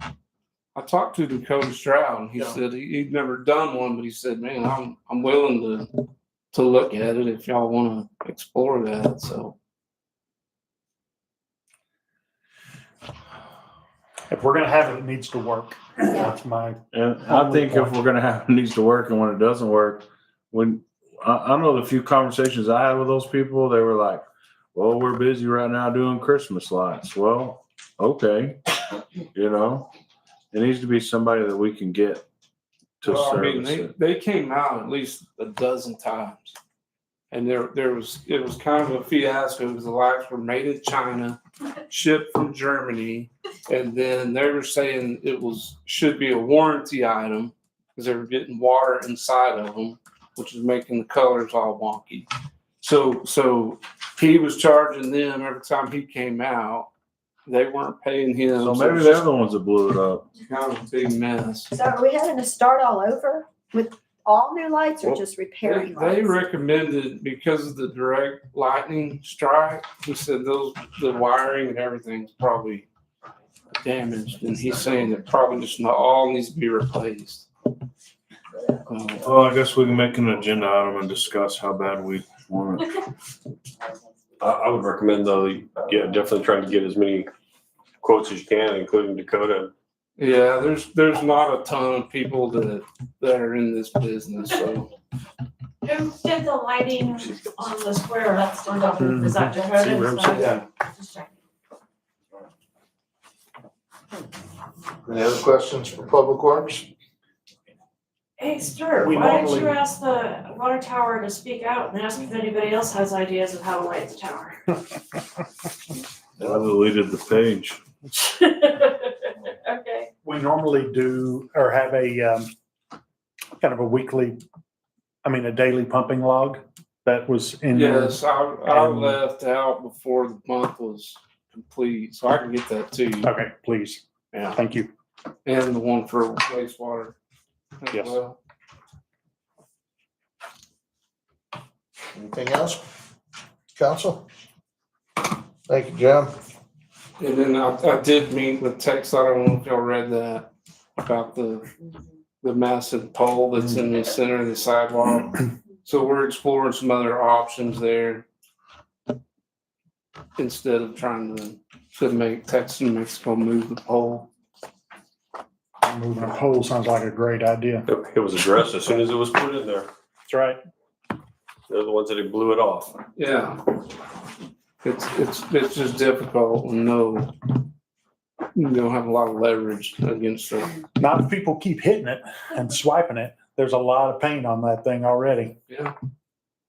Dakota Stroud, and he Yeah. said he'd never done one, but he said, man, I'm willing to look at it if y'all want to explore that. So If we're gonna have it, it needs to work. That's my, And I think if we're gonna have, it needs to work, and when it doesn't work, when, I know the few conversations I had with those people, they were like, well, we're busy right now doing Christmas lights. Well, okay, you know, it needs to be somebody that we can get to well, I mean, service it. they came out at least a dozen times, and it was kind of a fiasco because the lights were made in China, shipped from Germany, and then they were saying should be a warranty item because they were getting water inside of them, which is making the colors all wonky. So he was charging them every time he came out. They weren't paying him. So it maybe was they're just the ones that blew it up. kind of a big mess. So are we having to start all over with all new lights or Well, just repairing They lights? recommended, because of the direct lightning strike, he said the wiring and everything's probably damaged, and he's saying that probably just not all needs to be replaced. Well, I guess we can make an agenda item and discuss how bad we want it. I would recommend though, yeah, definitely trying to get as many quotes as you can, including Dakota. Yeah, there's not a ton of people that are in this business, so. Who did the lighting on the square? That's, is that Dakota? Yeah. Just checking. Any other questions for Public Works? Hey, Stuart, We why didn't normally- you ask the water tower to speak out and ask if anybody else has ideas of how to light the tower? I deleted the page. Okay. we normally do, or have a, kind of a weekly, a daily pumping log that was in. your- Yes, I left out before the month was complete, so I can get that to you. Okay, please. Yeah. Thank you. And the one for wastewater as Yes. well. Anything else? Council? Thank you, Jim. And then I did meet with Tex, I don't know if y'all read that, about the massive pole that's in the center of the sidewalk. So we're exploring some other options there instead of trying to make Texas and Mexico move the pole. Moving a pole sounds like a great idea. It was addressed as soon as it was put in there. That's right. They're the ones that blew it off. Yeah. It's just difficult when you don't have a lot of leverage against it. Not if people keep hitting it and swiping it. There's a lot of paint on that thing already. Yeah.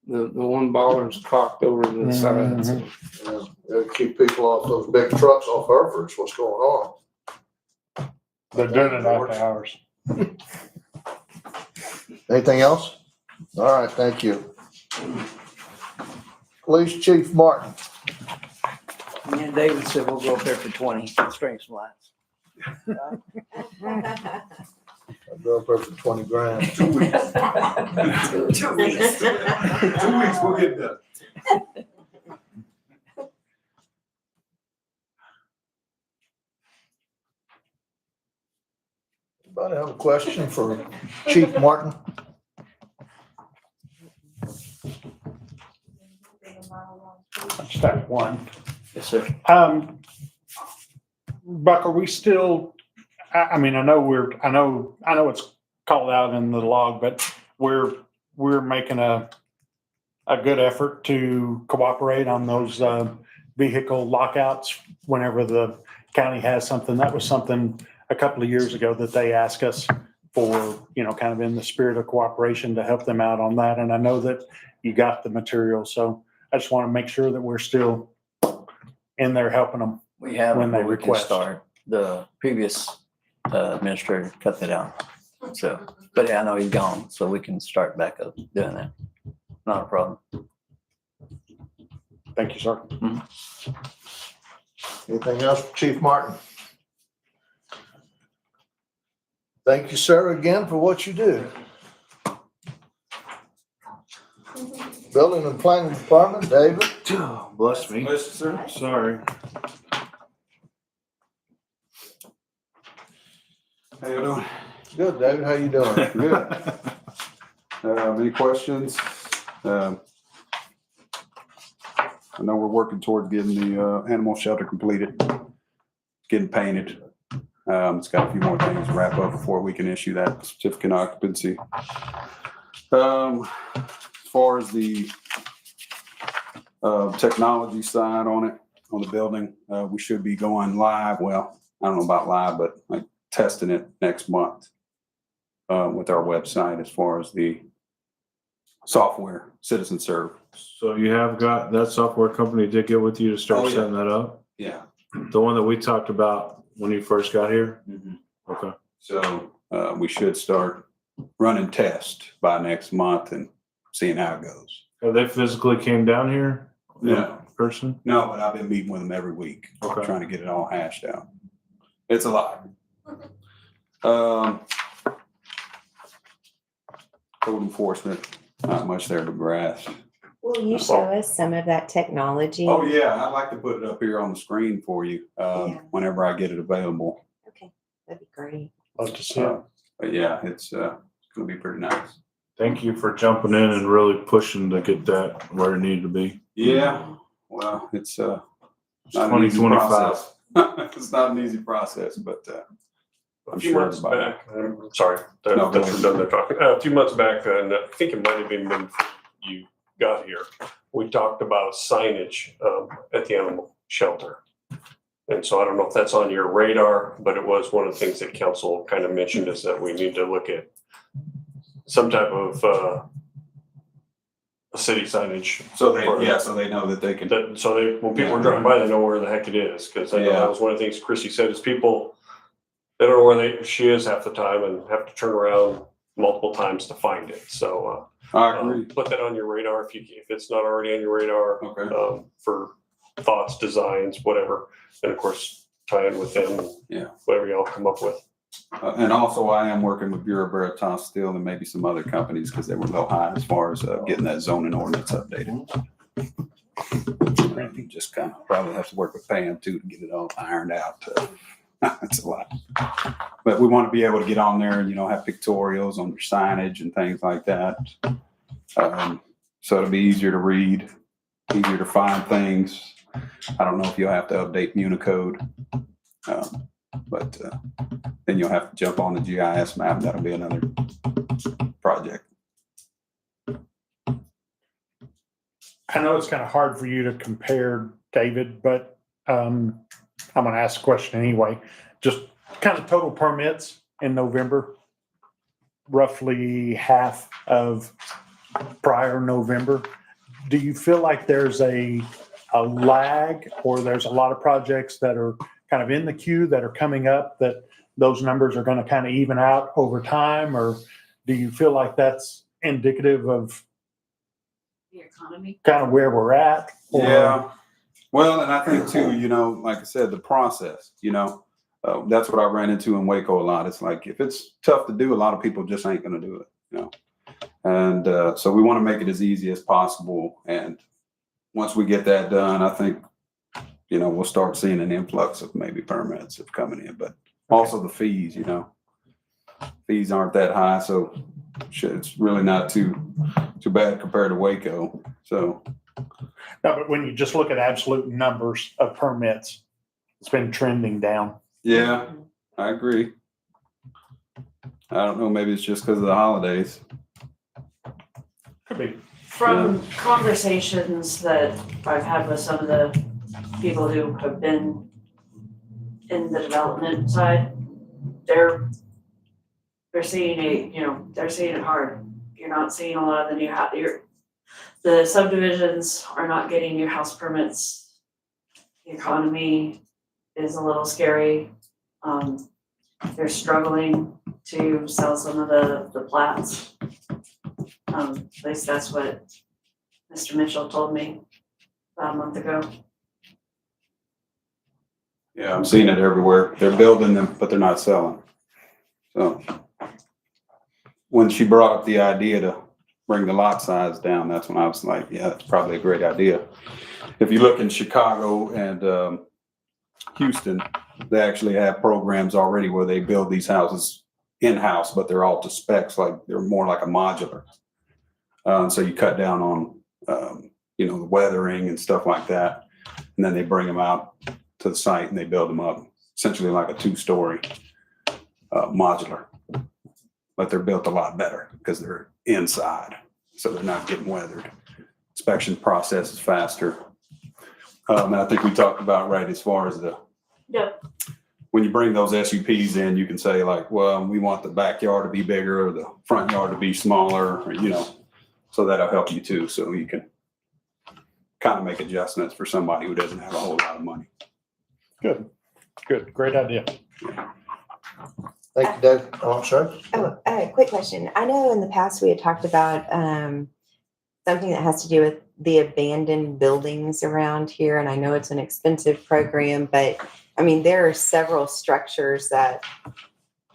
The one baller's cocked over to the side. So. Gotta keep people off those big trucks off Hereford's, what's going on? They're doing it after hours. Anything else? All right, thank you. Police Chief Martin. Me and David said we'll go up there for 20, string some lights. I'll go up there for 20 grand. 2 weeks. 2 weeks. 2 weeks, we'll get done. Anybody have a question for Chief Martin? Step one. Yes, sir. Buck, are we still, I know it's called out in the log, but we're making a good effort to cooperate on those, vehicle lockouts whenever the county has something. That was something a couple of years ago that they asked us for, kind of in the spirit of cooperation to help them out on that. And I know that you got the material, so I just want to make sure that we're still in there helping them. We have When they where we can request. start. The previous administrator cut that out. So, but yeah, I know he's gone, so we can start back up doing that. Not a problem. Thank you, sir. Anything else for Chief Martin? Thank you, sir, again for what you do. Building and Planning Department, David. Bless me. Sorry. How you doing? Good, David, how you doing? Good. Any questions? I know we're working towards getting the animal shelter completed, getting painted. It's got a few more things to wrap up before we can issue that certificate of occupancy. As far as the technology side on it, on the building, we should be going live. Well, I don't know about live, but like testing it next month with our website as far as the software, Citizen Serve. So you have got, that software company did get with you to start Oh, yeah. setting that up? Yeah. The one that we talked about when you first got here? Okay. So we should start running tests by next month and seeing how it goes. Have they physically came down here? No. Person? No, but I've been meeting with them every week, Okay. trying to get it all hashed out. It's a lot. Code enforcement, not much there to grasp. Will you show us some of that technology? Oh, yeah, I'd like to put it up here on the screen for you, Yeah. whenever I get it available. Okay, that'd be great. Love to see it. But yeah, it's gonna be pretty nice. Thank you for jumping in and really pushing to get that where it needed to be. Yeah, well, it's not an easy 2025. process. It's not an easy process, but A I'm few sure months everybody. back, sorry, No, go that's ahead. redundant talking. A few months back, and I think it might have even been before you got here, we talked about signage at the animal shelter. And so I don't know if that's on your radar, but it was one of the things that council kind of mentioned is that we need to look at some type of city signage. So they know that they can. So they, when people are driving by, they know where the heck it is. Cause I know Yeah. that was one of the things Chrissy said is people, they don't know where she is half the time and have to turn around multiple times to find it. So, I agree. put that on your radar if it's not already on your radar, Okay. for thoughts, designs, whatever. And of course, tie in with them, Yeah. whatever y'all come up with. And also I am working with Bureau Veritas still and maybe some other companies because they were low high as far as getting that zoning ordinance updated. Just kind of probably have to work with Pam too to get it all ironed out. It's a lot. But we want to be able to get on there and, have pictorials on your signage and things like that. So it'll be easier to read, easier to find things. I don't know if you'll have to update Unicode. But then you'll have to jump on the GIS map. That'll be another project. I know it's kind of hard for you to compare, David, but I'm going to ask a question anyway. Just kind of total permits in November, roughly half of prior November. Do you feel like there's a lag, or there's a lot of projects that are kind of in the queue that are coming up that those numbers are going to kind of even out over time? Or do you feel like that's indicative of The economy. kind of where we're at? Or- Yeah. Well, and I think too, like I said, the process, that's what I ran into in Waco a lot. It's like, if it's tough to do, a lot of people just ain't going to do it, And so we want to make it as easy as possible. And once we get that done, I think, we'll start seeing an influx of maybe permits of coming in, but also the fees, fees aren't that high. So it's really not too bad compared to Waco. So. No, but when you just look at absolute numbers of permits, it's been trending down. Yeah, I agree. I don't know, maybe it's just because of the holidays. Could be. From conversations that I've had with some of the people who have been in the development side, they're seeing they're seeing it hard. You're not seeing a lot of the the subdivisions are not getting new house permits. The economy is a little scary. they're struggling to sell some of the plats. At least that's what Mr. Mitchell told me about a month ago. Yeah, I'm seeing it everywhere. They're building them, but they're not selling. So when she brought up the idea to bring the lot size down, that's when I was like, yeah, that's probably a great idea. If you look in Chicago and Houston, they actually have programs already where they build these houses in-house, but they're all to specs, like they're more like a modular. So you cut down on, the weathering and stuff like that. And then they bring them out to the site and they build them up, essentially like a 2-story modular. But they're built a lot better because they're inside, so they're not getting weathered. Inspection process is faster. And I think we talked about right as far as when you bring those SUPs in, you can say like, well, we want the backyard to be bigger or the front yard to be smaller, or, so that'll help you too. So you can kind of make adjustments for somebody who doesn't have a whole lot of money. Good, great idea. Thank you, Dave. Oh, I'm sorry. Quick question. I know in the past we had talked about something that has to do with the abandoned buildings around here, and I know it's an expensive program, but I mean, there are several structures that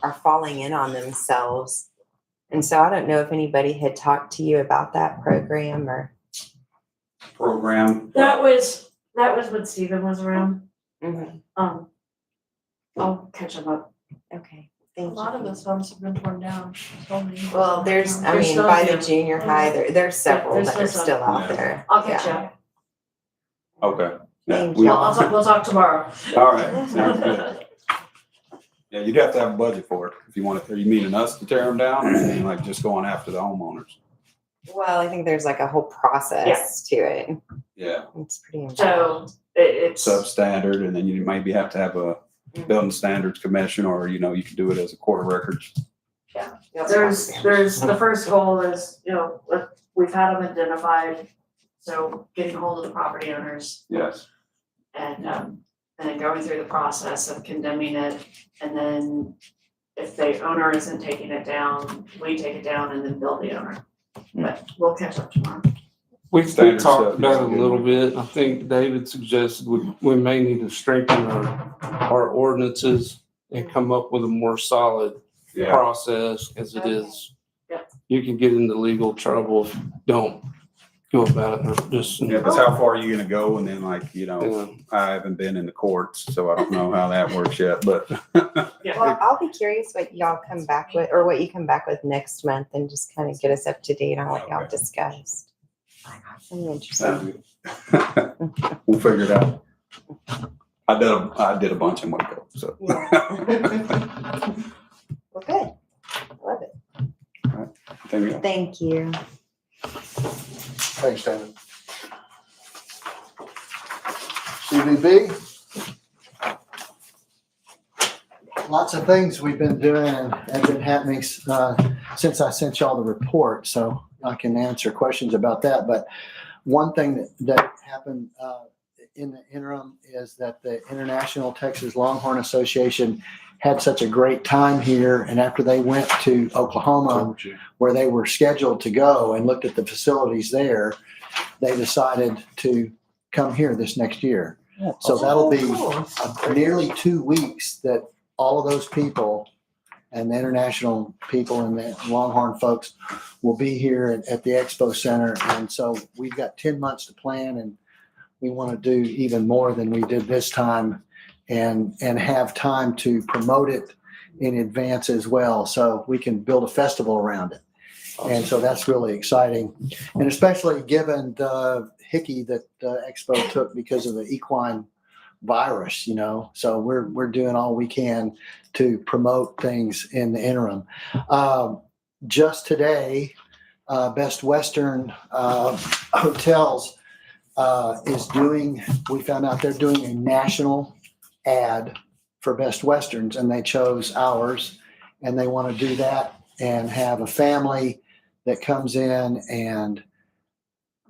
are falling in on themselves. And so I don't know if anybody had talked to you about that program or. That was when Stephen was around. Mhm. I'll catch him up. Okay, A thank lot of you. those homes have been torn down. So many. Well, there's, I There's mean, still by a the few. junior high, there's several there's that are still still some. out there. I'll catch you Yeah. up. Okay. Yeah, Thank we- you. We'll talk tomorrow. All right, sounds good. Yeah, you'd have to have a budget for it if you want it. Are you meaning us to tear them down, or you mean like just going after the homeowners? Well, I think there's like a whole process to it. Yeah, It's pretty involved. So it's. substandard, and then you maybe have to have a building standards commission, or you can do it as a court of records. There's the first goal is, we've had them identified, so getting a hold of the property owners Yes. and then going through the process of condemning it. And then if the owner isn't taking it down, we take it down and then bill the owner. But we'll catch up tomorrow. We Standard talked stuff, about it yeah. a little bit. I think David suggested we may need to strengthen our ordinances and come up with a more solid Yeah. process, as it is. Yeah. You can get into legal trouble if you don't go about it, or just. Yeah, because how far are you gonna go? And then Yeah. I haven't been in the courts, so I don't know how that works yet, but. Well, I'll be curious what y'all come back with, or what you come back with next month, and just kind of get us up to date on what y'all Okay. discussed. I'm interested. Sounds good. We'll figure it out. I did a bunch in Waco, so. Yeah. Well, good. Love it. There we go. Thank you. Thanks, David. CVB? Lots of things we've been doing and have been happening since I sent y'all the report, so I can answer questions about that. But one thing that happened in the interim is that the International Texas Longhorn Association had such a great time here, and after they went to Oklahoma, where they were scheduled to go and looked at the facilities there, they decided to come here this next year. So that'll be nearly 2 weeks that all of those people and the international people and the Longhorn folks will be here at the Expo Center. And so we've got 10 months to plan, and we want to do even more than we did this time, and have time to promote it in advance as well, so we can build a festival around it. And so that's really exciting, and especially given the hickey that Expo took because of the equine virus, so we're doing all we can to promote things in the interim. Just today, Best Western Hotels we found out they're doing a national ad for Best Westerns, and they chose ours, and they want to do that and have a family that comes in and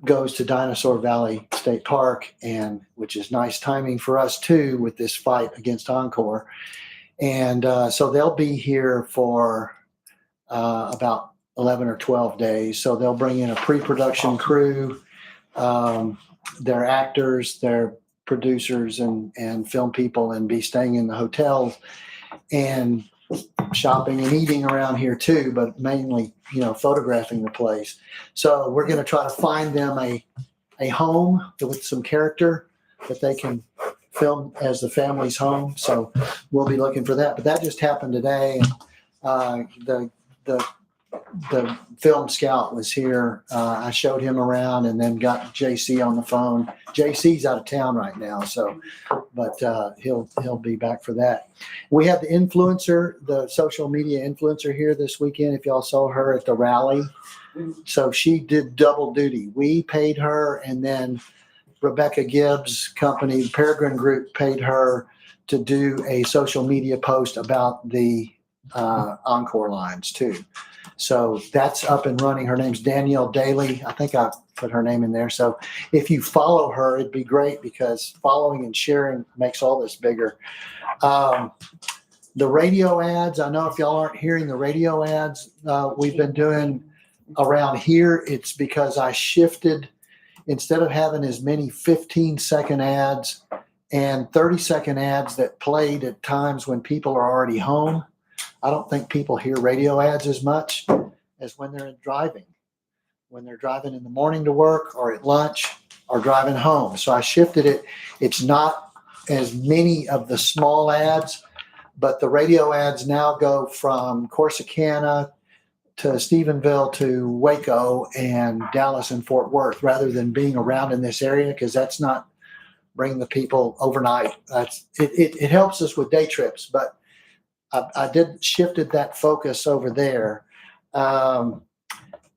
goes to Dinosaur Valley State Park, and which is nice timing for us too with this fight against Encore. And so they'll be here for about 11 or 12 days. So they'll bring in a pre-production crew, their actors, their producers and film people, and be staying in the hotels and shopping and eating around here too, but mainly, photographing the place. So we're going to try to find them a home with some character that they can film as the family's home. So we'll be looking for that. But that just happened today. And the film scout was here. I showed him around and then got JC on the phone. JC's out of town right now, but he'll be back for that. We had the influencer, the social media influencer here this weekend. If y'all saw her at the rally, so she did double duty. We paid her, and then Rebecca Gibbs' company, Peregrine Group, paid her to do a social media post about the Encore lines too. So that's up and running. Her name's Danielle Daly. I think I put her name in there. So if you follow her, it'd be great, because following and sharing makes all this bigger. The radio ads, I know if y'all aren't hearing the radio ads we've been doing around here, it's because I shifted, instead of having as many 15-second ads and 30-second ads that played at times when people are already home. I don't think people hear radio ads as much as when they're driving. When they're driving in the morning to work, or at lunch, or driving home. So I shifted it. It's not as many of the small ads, but the radio ads now go from Corsicana to Stephenville to Waco and Dallas and Fort Worth, rather than being around in this area, because that's not bringing the people overnight. It helps us with day trips, but I did shifted that focus over there. And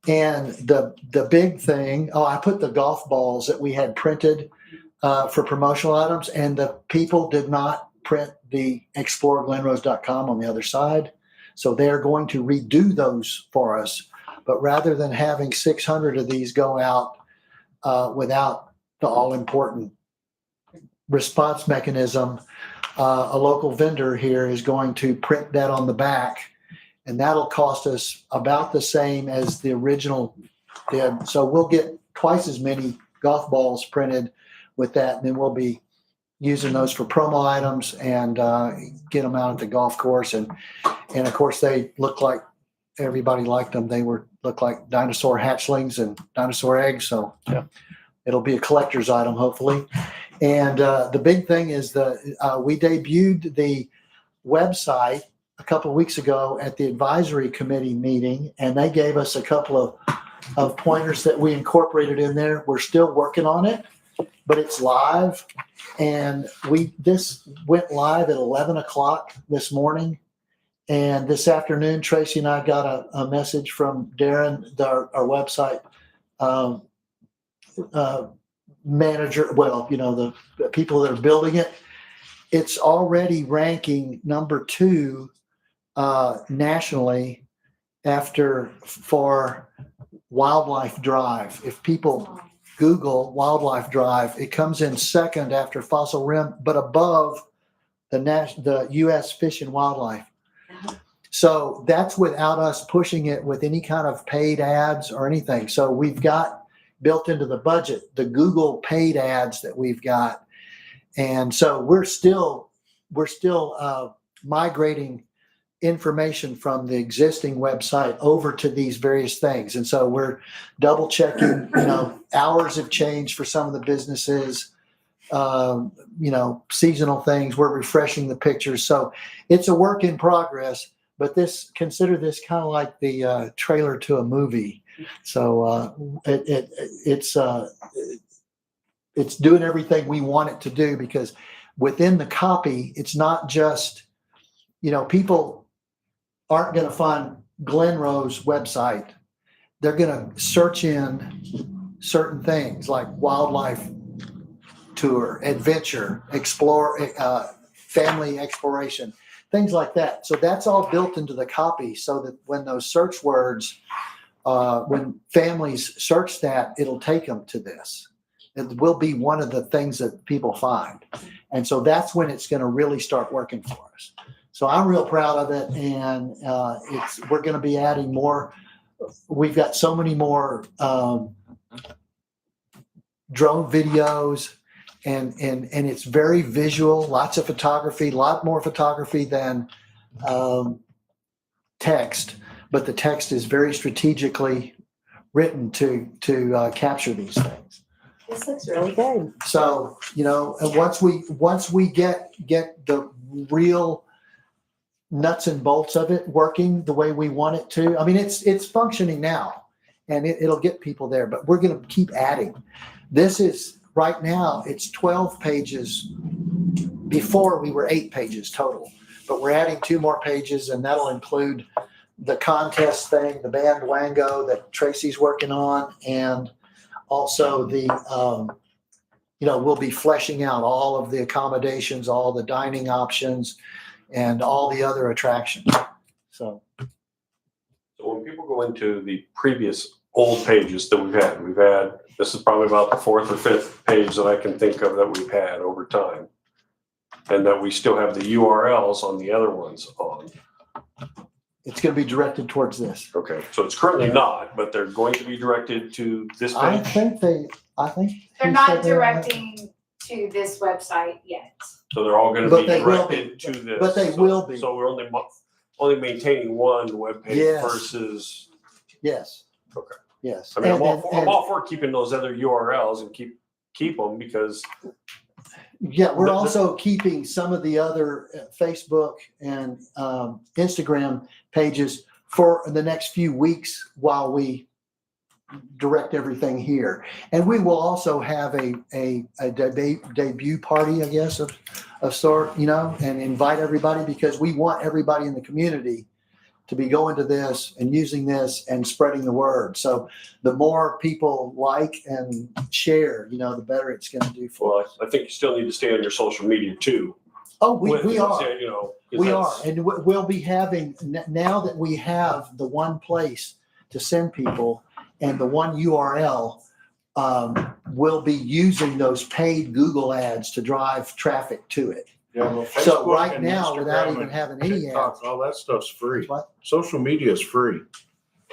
the big thing, I put the golf balls that we had printed for promotional items, and the people did not print the explorerglenrose.com on the other side. So they're going to redo those for us. But rather than having 600 of these go out without the all-important response mechanism, a local vendor here is going to print that on the back, and that'll cost us about the same as the original did. So we'll get twice as many golf balls printed with that, and then we'll be using those for promo items and get them out at the golf course. And of course, they look like everybody liked them. They look like dinosaur hatchlings and dinosaur eggs. So yeah, it'll be a collector's item, hopefully. And the big thing is we debuted the website a couple of weeks ago at the advisory committee meeting, and they gave us a couple of pointers that we incorporated in there. We're still working on it, but it's live. And this went live at 11 o'clock this morning. And this afternoon, Tracy and I got a message from Darren, our website manager, the people that are building it. It's already ranking number 2 nationally for Wildlife Drive. If people Google Wildlife Drive, it comes in second after Fossil Rim, but above the U.S. Fish and Wildlife. So that's without us pushing it with any kind of paid ads or anything. So we've got built into the budget the Google paid ads that we've got. And so we're still migrating information from the existing website over to these various things. And so we're double checking, hours have changed for some of the businesses, seasonal things. We're refreshing the pictures. So it's a work in progress, but consider this kind of like the trailer to a movie. So it's doing everything we want it to do, because within the copy, it's not just, people aren't going to find Glenrose website. They're going to search in certain things like wildlife tour, adventure, explore, family exploration, things like that. So that's all built into the copy, so that when those search words, when families search that, it'll take them to this. It will be one of the things that people find. And so that's when it's going to really start working for us. So I'm real proud of it, and we're going to be adding more. We've got so many more drone videos, and it's very visual. Lots of photography, a lot more photography than text, but the text is very strategically written to capture these things. This looks really good. So, and once we get the real nuts and bolts of it working the way we want it to, I mean, it's functioning now, and it'll get people there, but we're going to keep adding. This is right now, it's 12 pages. Before we were 8 pages total, but we're adding 2 more pages, and that'll include the contest thing, the band Wango that Tracy's working on, and also we'll be fleshing out all of the accommodations, all the dining options, and all the other attractions. So when people go into the previous old pages that we've had, this is probably about the 4th or 5th page that I can think of that we've had over time. And that we still have the URLs on the other ones on. it's going to be directed towards this. Okay, so it's currently not, but they're going to be directed to this I page? think They're he not said they were- directing to this website yet. So they're all gonna But be they will be. directed to this? But they So- will be. So we're only maintaining one webpage Yes. versus, Yes. Okay. Yes. I mean, I'm And- and- all for keeping those other URLs and keep them because Yeah, we're The- also keeping some of the other Facebook and Instagram pages for the next few weeks while we direct everything here. And we will also have a debut party, I guess, of sort, and invite everybody, because we want everybody in the community to be going to this and using this and spreading the word. So the more people like and share, the better it's going to do for well, us. I think you still need to stay on your social media too. Oh, we are. We are. 'cause And we'll be having, now that we have the one place to send people and the one URL, we'll be using those paid Google ads to drive traffic to it. Yeah, well, So Facebook right and now, without Instagram even and having any TikTok, ads. all that stuff's free. What? Social media is free.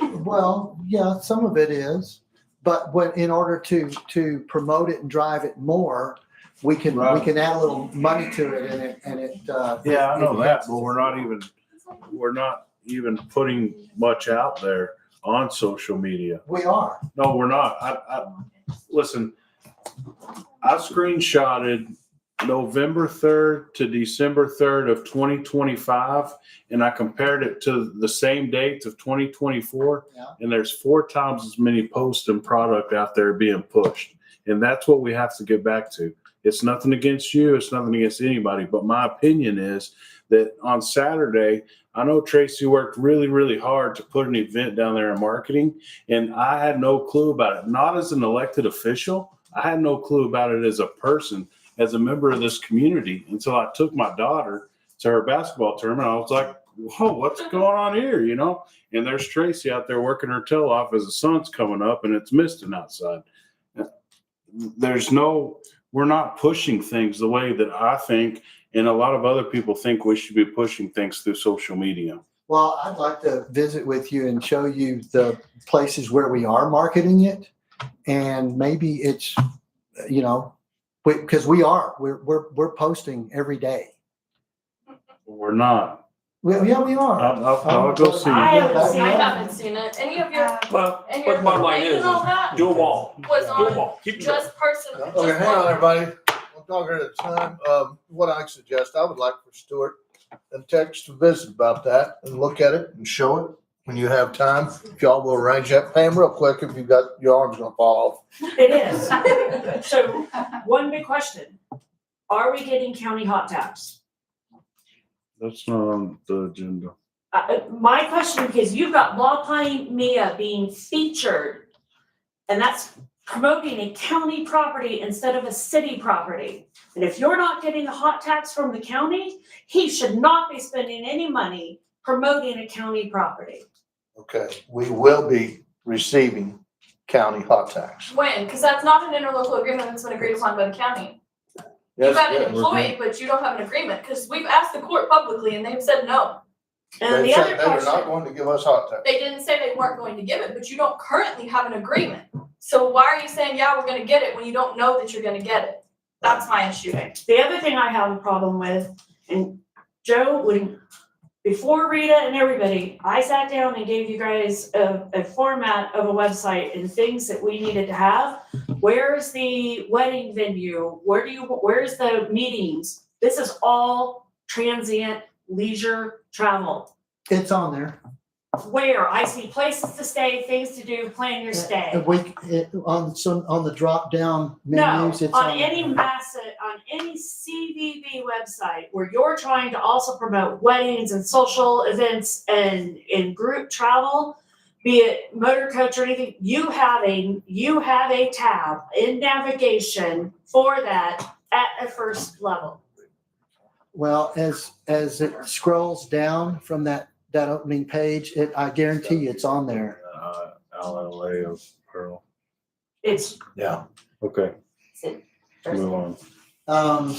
Well, yeah, some of it is, but in order to promote it and drive it more, we can add a little money to it and it. Yeah, I know that, but we're not even putting much out there on social media. We are. No, we're not. Listen, I screenshotted November 3rd to December 3rd of 2025, and I compared it to the same dates of 2024. Yeah. And there's 4 times as many posts and product out there being pushed. And that's what we have to get back to. It's nothing against you. It's nothing against anybody. But my opinion is that on Saturday, I know Tracy worked really, really hard to put an event down there in marketing, and I had no clue about it. Not as an elected official. I had no clue about it as a person, as a member of this community, until I took my daughter to her basketball tournament. I was like, whoa, what's going on here? And there's Tracy out there working her tail off as the sun's coming up and it's misting outside. We're not pushing things the way that I think, and a lot of other people think we should be pushing things through social media. Well, I'd like to visit with you and show you the places where we are marketing it. And maybe it's, because we're posting every day. We're not. Well, yeah, we are. I'll go see you. I haven't seen I it. haven't seen it. Any of your, Well, and but your the bottom line campaign is and all that do them all. was Do them on all. Keep track. just person. Okay, hang on, everybody. We'll talk at a time. What I suggest, I would like for Stuart and Tex to visit about that and look at it and show it when you have time. If y'all will arrange that, pay him real quick if you've got, your arm's gonna fall off. It is. So, one big question. Are we getting county hot taps? That's not on the agenda. My question, because you've got La Mia being featured, and that's promoting a county property instead of a city property. And if you're not getting a hot tax from the county, he should not be spending any money promoting a county property. Okay, we will be receiving county hot tax. When? Because that's not an interlocal agreement that's been agreed upon by the county. You Yes, got yeah, an employee, but you don't have an agreement, because we've asked the court publicly and they've said no. And They the other said they were not question, going to give us hot tax. They didn't say they weren't going to give it, but you don't currently have an agreement. So why are you saying, yeah, we're gonna get it when you don't know that you're gonna get it? That's my issue. the other thing I have a problem with, and Joe, before Rita and everybody, I sat down and gave you guys a format of a website and things that we needed to have. Where's the wedding venue? Where's the meetings? This is all transient leisure travel. It's on there. Where? I see places to stay, things to do, plan your stay. On the drop down No, menus, it's on on any there. on any CVB website where you're trying to also promote weddings and social events and group travel, be it motor coach or anything, you have a tab in navigation for that at a first level. Well, as it scrolls down from that opening page, I guarantee you it's on there. LLA of Pearl. It's Yeah. Okay. Move on.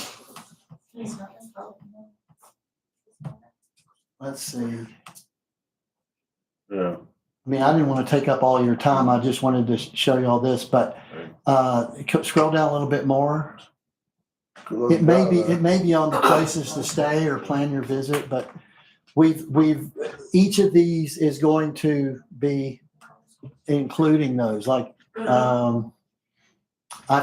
Let's see. Yeah. I mean, I didn't want to take up all your time. I just wanted to show you all this, but scroll down a little bit more. It may be on the places to stay or plan your visit, but each of these is going to be including those. Like, I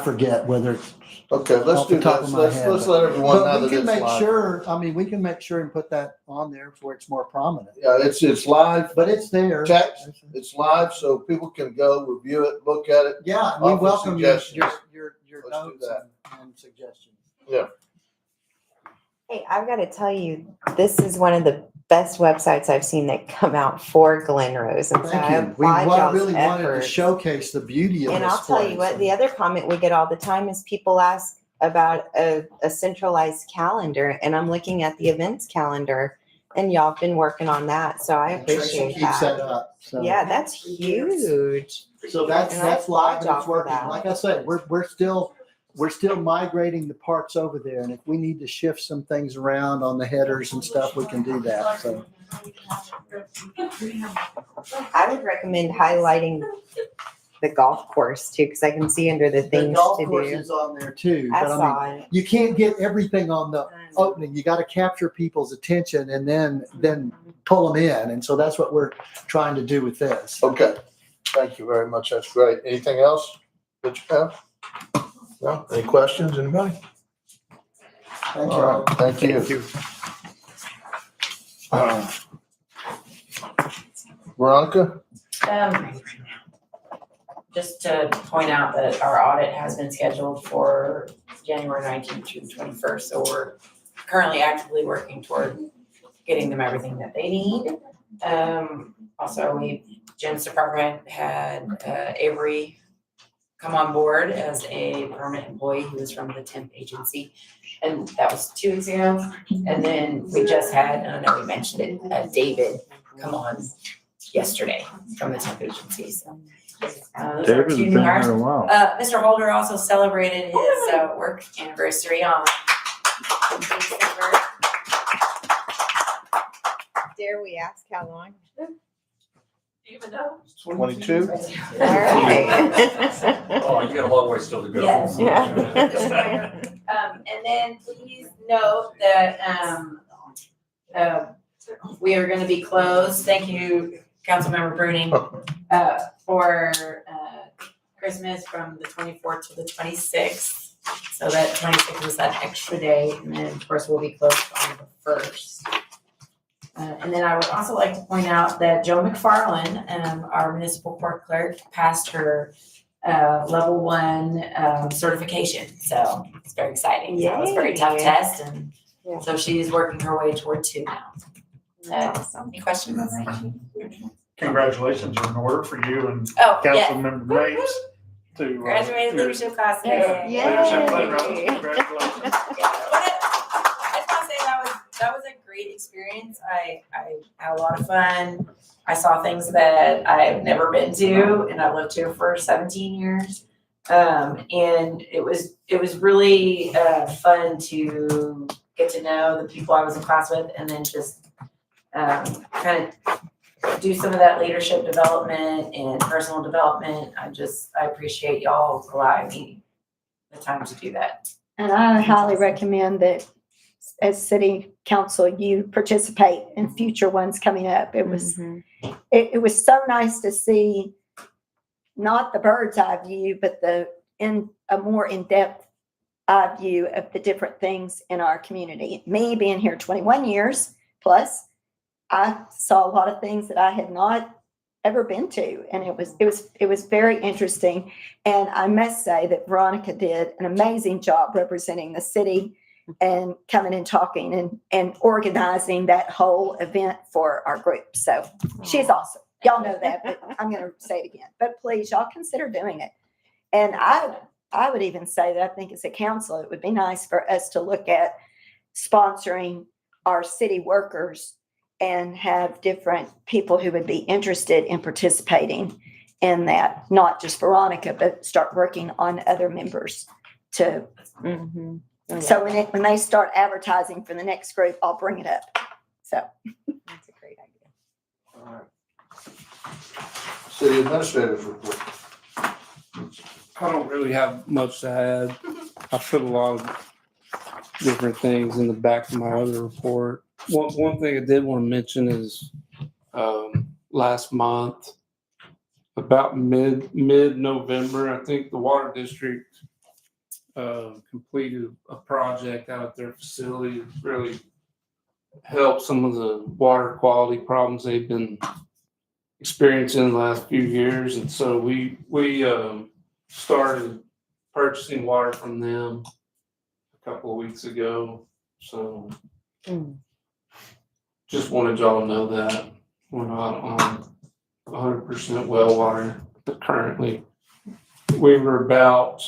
forget whether it's Okay, let's off the do top this. of my head, Let's let everyone know but we that can it's make live. sure. I mean, we can make sure and put that on there where it's more prominent. Yeah, it's live. But it's there. Text, it's live, so people can go review it, look at it. Yeah, we Offer welcome your suggestions. your Let's do notes that. and suggestions. Yeah. Hey, I've got to tell you, this is one of the best websites I've seen that come out for Glen Rose. And so I Thank you. We applaud y'all's really wanted to efforts. showcase the beauty of And this I'll tell you place. what, the other comment we get all the time is people ask about a centralized calendar, and I'm looking at the events calendar, and y'all have been working on that, so I Tracy appreciate keeps that that. up. So. Yeah, that's huge. So that's And I live and applaud y'all it's for working. that. Like I said, we're still migrating the parts over there, and if we need to shift some things around on the headers and stuff, we can do that. So I would recommend highlighting the golf course too, because I can see under the the things golf to course do. is on there too. I But I saw mean, it. you can't get everything on the opening. You got to capture people's attention and then pull them in, and so that's what we're trying to do with this. Okay, thank you very much. That's great. Anything else that you have? No? Any questions, anybody? Thank you. All right, thank you. Veronica? Just to point out that our audit has been scheduled for January 19th through the 21st, so we're currently actively working toward getting them everything that they need. Also, Jim's department had Avery come on board as a permanent employee who was from the temp agency, and that was 2 weeks ago. And then we just had, and I know we mentioned it, David come on yesterday from the temp agency, so. Those are David's two been new here hires. a while. Mr. Holder also celebrated his work anniversary on December. Dare we ask how long? Do you even know? 22? All right. Oh, you got a long way still to go. Yes. Yeah. And then please note that, we are gonna be closed. Thank you, Councilmember Bruning, for, Christmas from the 24th to the 26th. So that 26th is that extra day, and then of course we'll be closed on the 1st. And then I would also like to point out that Joe McFarland, our municipal court clerk, passed her level 1 certification. So it's very exciting. That was a very tough Yay. test, and Yeah. so she's working her way toward 2 now. Any questions? Congratulations are in order for you and Oh, yeah. Councilmember Mapes to. Graduated your leadership class Yay. today. leadership playground. Yay. Congratulations. I just want to say that was a great experience. I had a lot of fun. I saw things that I've never been to, and I lived here for 17 years. And it was really fun to get to know the people I was in class with, and then just kind of do some of that leadership development and personal development. I appreciate y'all allowing me the time to do that. And I highly recommend that as city council, you participate in future ones coming up. It was, it was so nice to see not the bird's eye view, but a more in-depth eye view of the different things in our community. Me being here 21 years plus, I saw a lot of things that I had not ever been to, and it was very interesting. And I must say that Veronica did an amazing job representing the city and coming and talking and organizing that whole event for our group. So she's awesome. Y'all know that, but I'm going to say it again. But please, y'all consider doing it. And I would even say that I think as a council, it would be nice for us to look at sponsoring our city workers and have different people who would be interested in participating in that, not just Veronica, but start working on other members to. So when they start advertising for the next group, I'll bring it up. So That's a great idea. All right. City administrators report. I don't really have much to add. I put a lot of different things in the back of my other report. One thing I did want to mention is last month, about mid-November, I think the Water District completed a project out at their facility to really help some of the water quality problems they've been experiencing in the last few years. And so we started purchasing water from them a couple of weeks ago. So just wanted y'all to know that we're not on 100% well water, but currently we were about,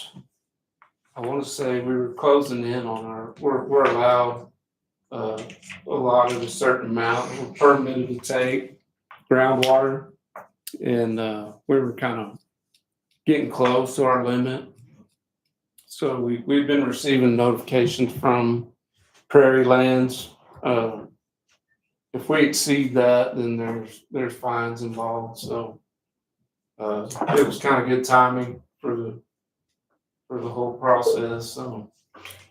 I want to say we were closing in on we're allowed allotted a certain amount, we're permitted to take groundwater, and we were kind of getting close to our limit. So we've been receiving notifications from Prairie Lands. If we exceed that, then there's fines involved. So it was kind of good timing for the whole process. So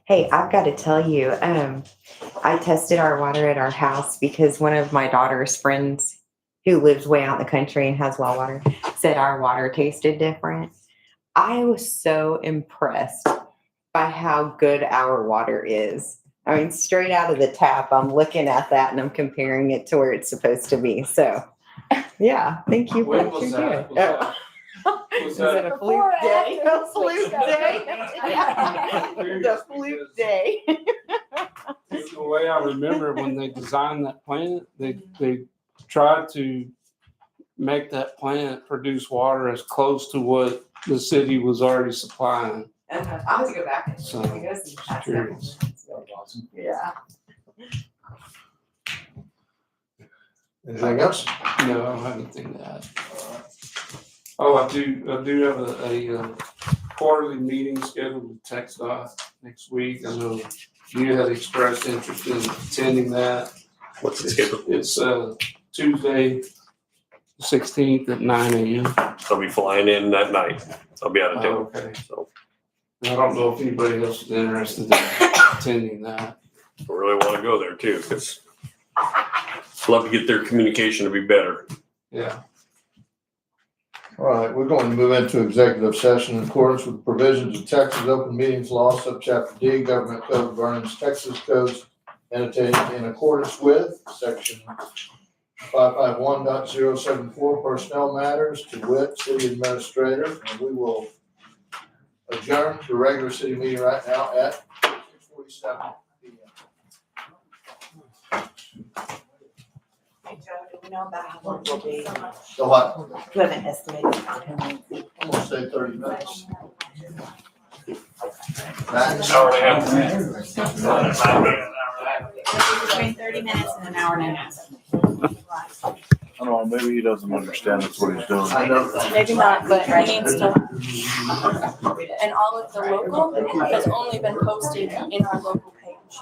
Hey, I've got to tell you, I tested our water at our house because one of my daughter's friends who lives way out in the country and has well water said our water tasted different. I was so impressed by how good our water is. I mean, straight out of the tap, I'm looking at that and I'm comparing it to where it's supposed to be. So, yeah, thank you for when what was you that? did. Was Is it a fluke day? A fluke day? The fluke day. The way I remember when they designed that plant, they tried to make that plant produce water as close to what the city was already supplying. I'll have to go back and So, I guess that's curious. yeah. Anything else? No, I don't have anything to add. Oh, I do have a quarterly meeting scheduled with TxDOT next week. I know you had expressed interest in attending that. What's the schedule? It's Tuesday, 16th at 9 a.m. I'll be flying in that night. I'll be out of town. Okay. So I don't know if anybody else is interested in attending that. I really want to go there too, because love to get their communication to be better. Yeah. All right, we're going to move into executive session in accordance with provisions of Texas Open Meetings Law, Subchapter D, Government Code of Vernon's Texas Codes, annotated in accordance with Section 551.074 Personnel Matters, to wit, City Administrator, and we will adjourn the regular city meeting right now at 6:47 p.m. Hey, Joe, do we know about how long we'll be? So what? Do you have an estimated time? I'm gonna say 30 minutes. Max? Hour and a half. Between 30 minutes and an hour and a half. I don't know, maybe he doesn't understand that's what he's doing. I know. Maybe not, but he needs to. And all of the local has only been posted in our local page.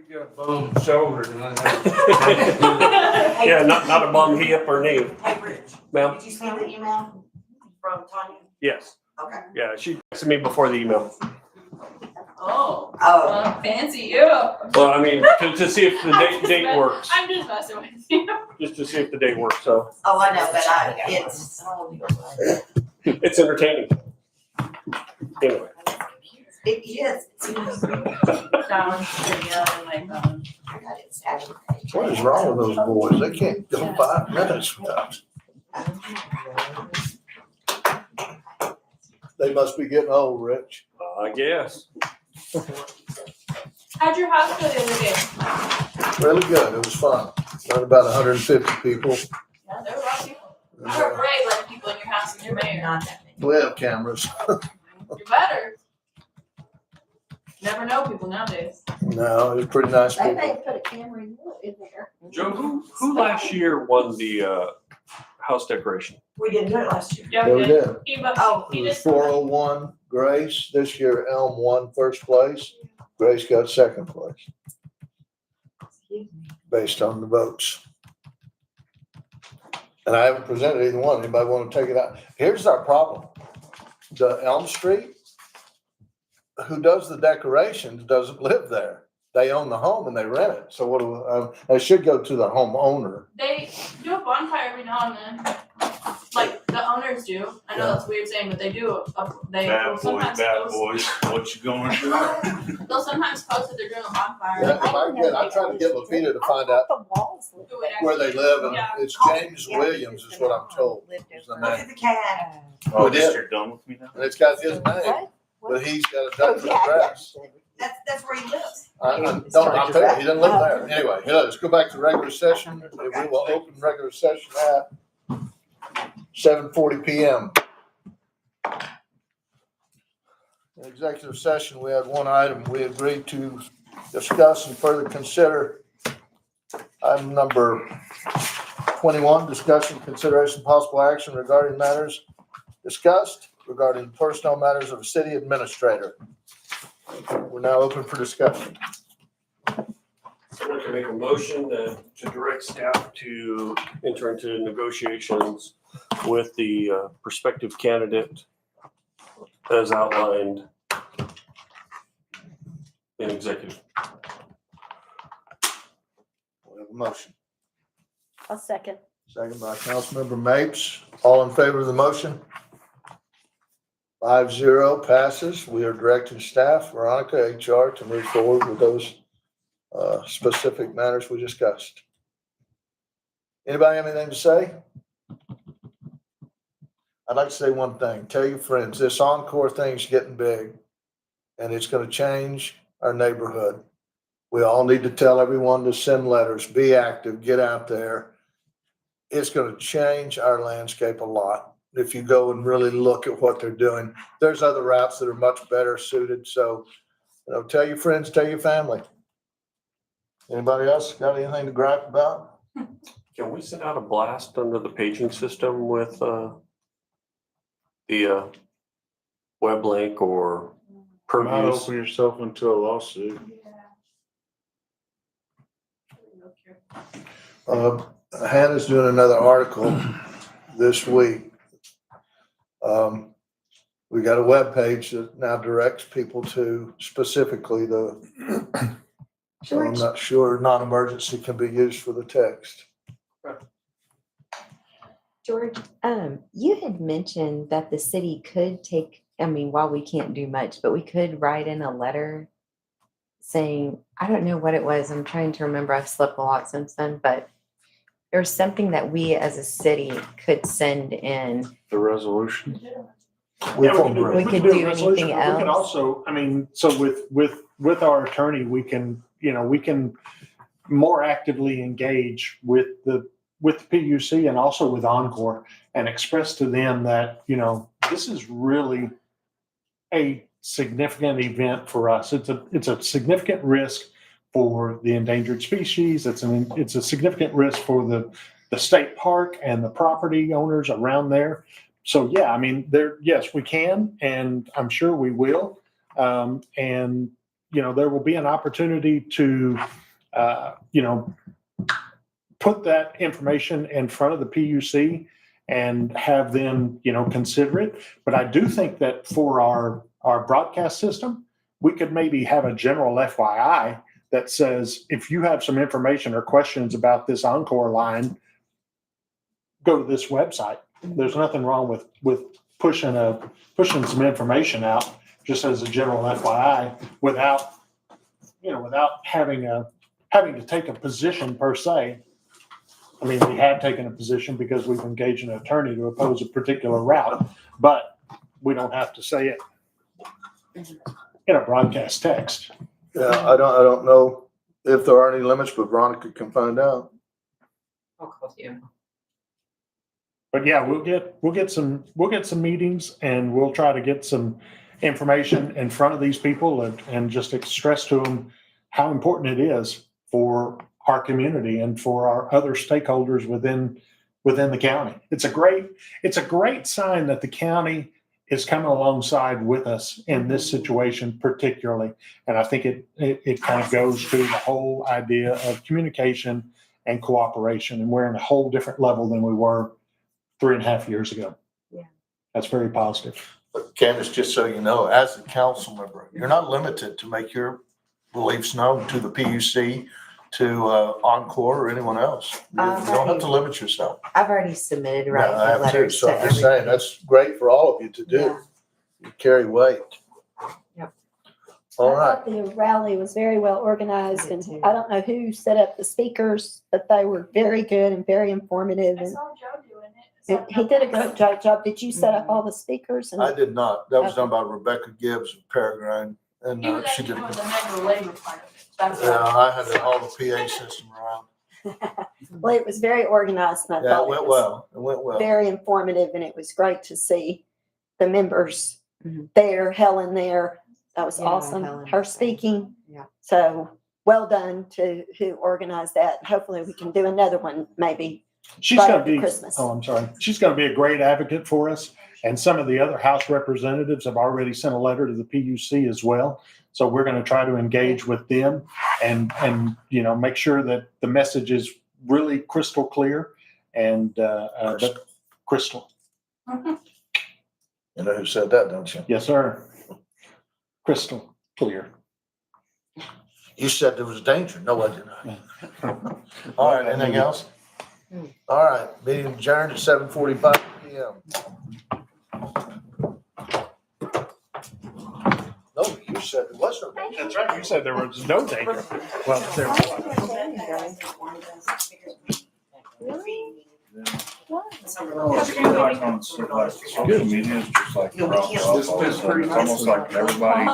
You got a bum shoulder tonight. Yeah, not a bum hip or knee. Hey, Rich, Ma'am? did you see the email from Tanya? Yes. Okay. Yeah, she texted me before the email. Oh, Oh, fancy you. Well, I mean, to see if the date works, I'm just messing with you. just to see if the date works, so oh, I know, but it's, it's entertaining. Anyway. it is. What is wrong with those boys? They can't go 5 minutes without. They must be getting old, Rich. I guess. How'd your house go the other day? Really good. It was fun. Learned about 150 people. Yeah, there were a lot of people. You were brave letting people in your house and your mayor. Not that many. We have cameras. You better. Never know people nowadays. No, it was pretty nice They people. may put a camera in there. Joe, who last year won the house decoration? We didn't do it last year. Yeah, we did. He must, Oh, he It was just. 401 Grace. This year Elm won first place. Grace got second place based on the votes. And I haven't presented either one. Anybody want to take it out? Here's our problem. The Elm Street, who does the decorations doesn't live there. They own the home and they rent it. So what do I should go to the homeowner. They do a bonfire every now and then. Like the owners do. I know that's weird saying, but they do. They will sometimes post. What you going to do? They'll sometimes post that they're doing a bonfire. Yeah, I tried to get Lupita to find out where they live, and it's James Williams is what I'm told. Is the Look name. at the cat. Oh, We did. you're done with me now? And it's got his name, but he's got a different address. That's where he lives. I'm telling you, he doesn't live there. Anyway, let's go back to regular session. We will open regular session at 7:40 PM. In executive session, we had one item we agreed to discuss and further consider. Item number 21, discussion, consideration, possible action regarding matters discussed regarding personnel matters of a city administrator. We're now open for discussion. I'd like to make a motion to direct staff to enter into negotiations with the prospective candidate as outlined in executive. We have a motion. I'll second. Second by Councilmember Mapes. All in favor of the motion? 5-0 passes. We are directing staff, Veronica, HR, to move forward with those specific matters we discussed. Anybody have anything to say? I'd like to say one thing. Tell your friends, this Encore thing's getting big, and it's going to change our neighborhood. We all need to tell everyone to send letters, be active, get out there. It's going to change our landscape a lot. If you go and really look at what they're doing, there's other routes that are much better suited. So, tell your friends, tell your family. Anybody else got anything to gripe about? Can we send out a blast under the paging system with the web link or Not purviews? open yourself into a lawsuit. Hannah's doing another article this week. We got a web page that now directs people to specifically so I'm not sure non-emergency can be used for the text. George, you had mentioned that the city could take, while we can't do much, but we could write in a letter saying, I don't know what it was. I'm trying to remember. I've slept a lot since then, but there's something that we as a city could send in. The resolution. We could do anything We can else. also, so with our attorney, we can more actively engage with the PUC and also with Encore and express to them that, this is really a significant event for us. It's a significant risk for the endangered species. It's a significant risk for the state park and the property owners around there. So yes, we can, and I'm sure we will. And there will be an opportunity to, put that information in front of the PUC and have them, consider it. But I do think that for our broadcast system, we could maybe have a general FYI that says, if you have some information or questions about this Encore line, go to this website. There's nothing wrong with pushing some information out just as a general FYI without having to take a position per se. I mean, we have taken a position because we've engaged an attorney to oppose a particular route, but we don't have to say it in a broadcast text. Yeah, I don't know if there are any limits, but Veronica can find out. I'll call you. But yeah, we'll get some meetings and we'll try to get some information in front of these people and just stress to them how important it is for our community and for our other stakeholders within the county. It's a great sign that the county is coming alongside with us in this situation particularly. And I think it kind of goes to the whole idea of communication and cooperation. And we're in a whole different level than we were 3.5 years ago. Yeah. That's very positive. But Candace, just so you know, as a council member, you're not limited to make your beliefs known to the PUC, to Encore or anyone else. You don't have to limit yourself. I've already submitted Yeah, I have too. letters So to I'm just saying, everybody. that's great for all of you to do. Yeah. You carry weight. Yep. All I right. thought the rally was very well organized, Me and too. I don't know who set up the speakers, but they were very good and very informative. I And saw Joe doing it. and he did a great job. Did you set up all the speakers? And I did not. That was done by Rebecca Gibbs of Peregrine. And He was she actually did. doing the mega labor part of it. That's Yeah, what I had all the PA system around. well, it was very organized, and I Yeah, thought it went was well. It went well. very informative, and it was great to see the members Mhm. there, Helen there. That was Yeah, awesome. Helen. Her speaking. Yeah. So well done to who organized that. Hopefully we can do another one maybe. She's Right going to after be, Christmas. I'm sorry. She's going to be a great advocate for us. And some of the other House representatives have already sent a letter to the PUC as well. So we're going to try to engage with them and make sure that the message is really crystal clear and crystal. You know who said that, don't you? Yes, sir. Crystal clear. You said there was danger. No, I did not. All right, anything else? All right, meeting adjourned at 7:45 PM. No, you said there was no danger. That's right. You said there was no danger. Well, there was. Social media is just like. Yeah, we can't- It's almost like everybody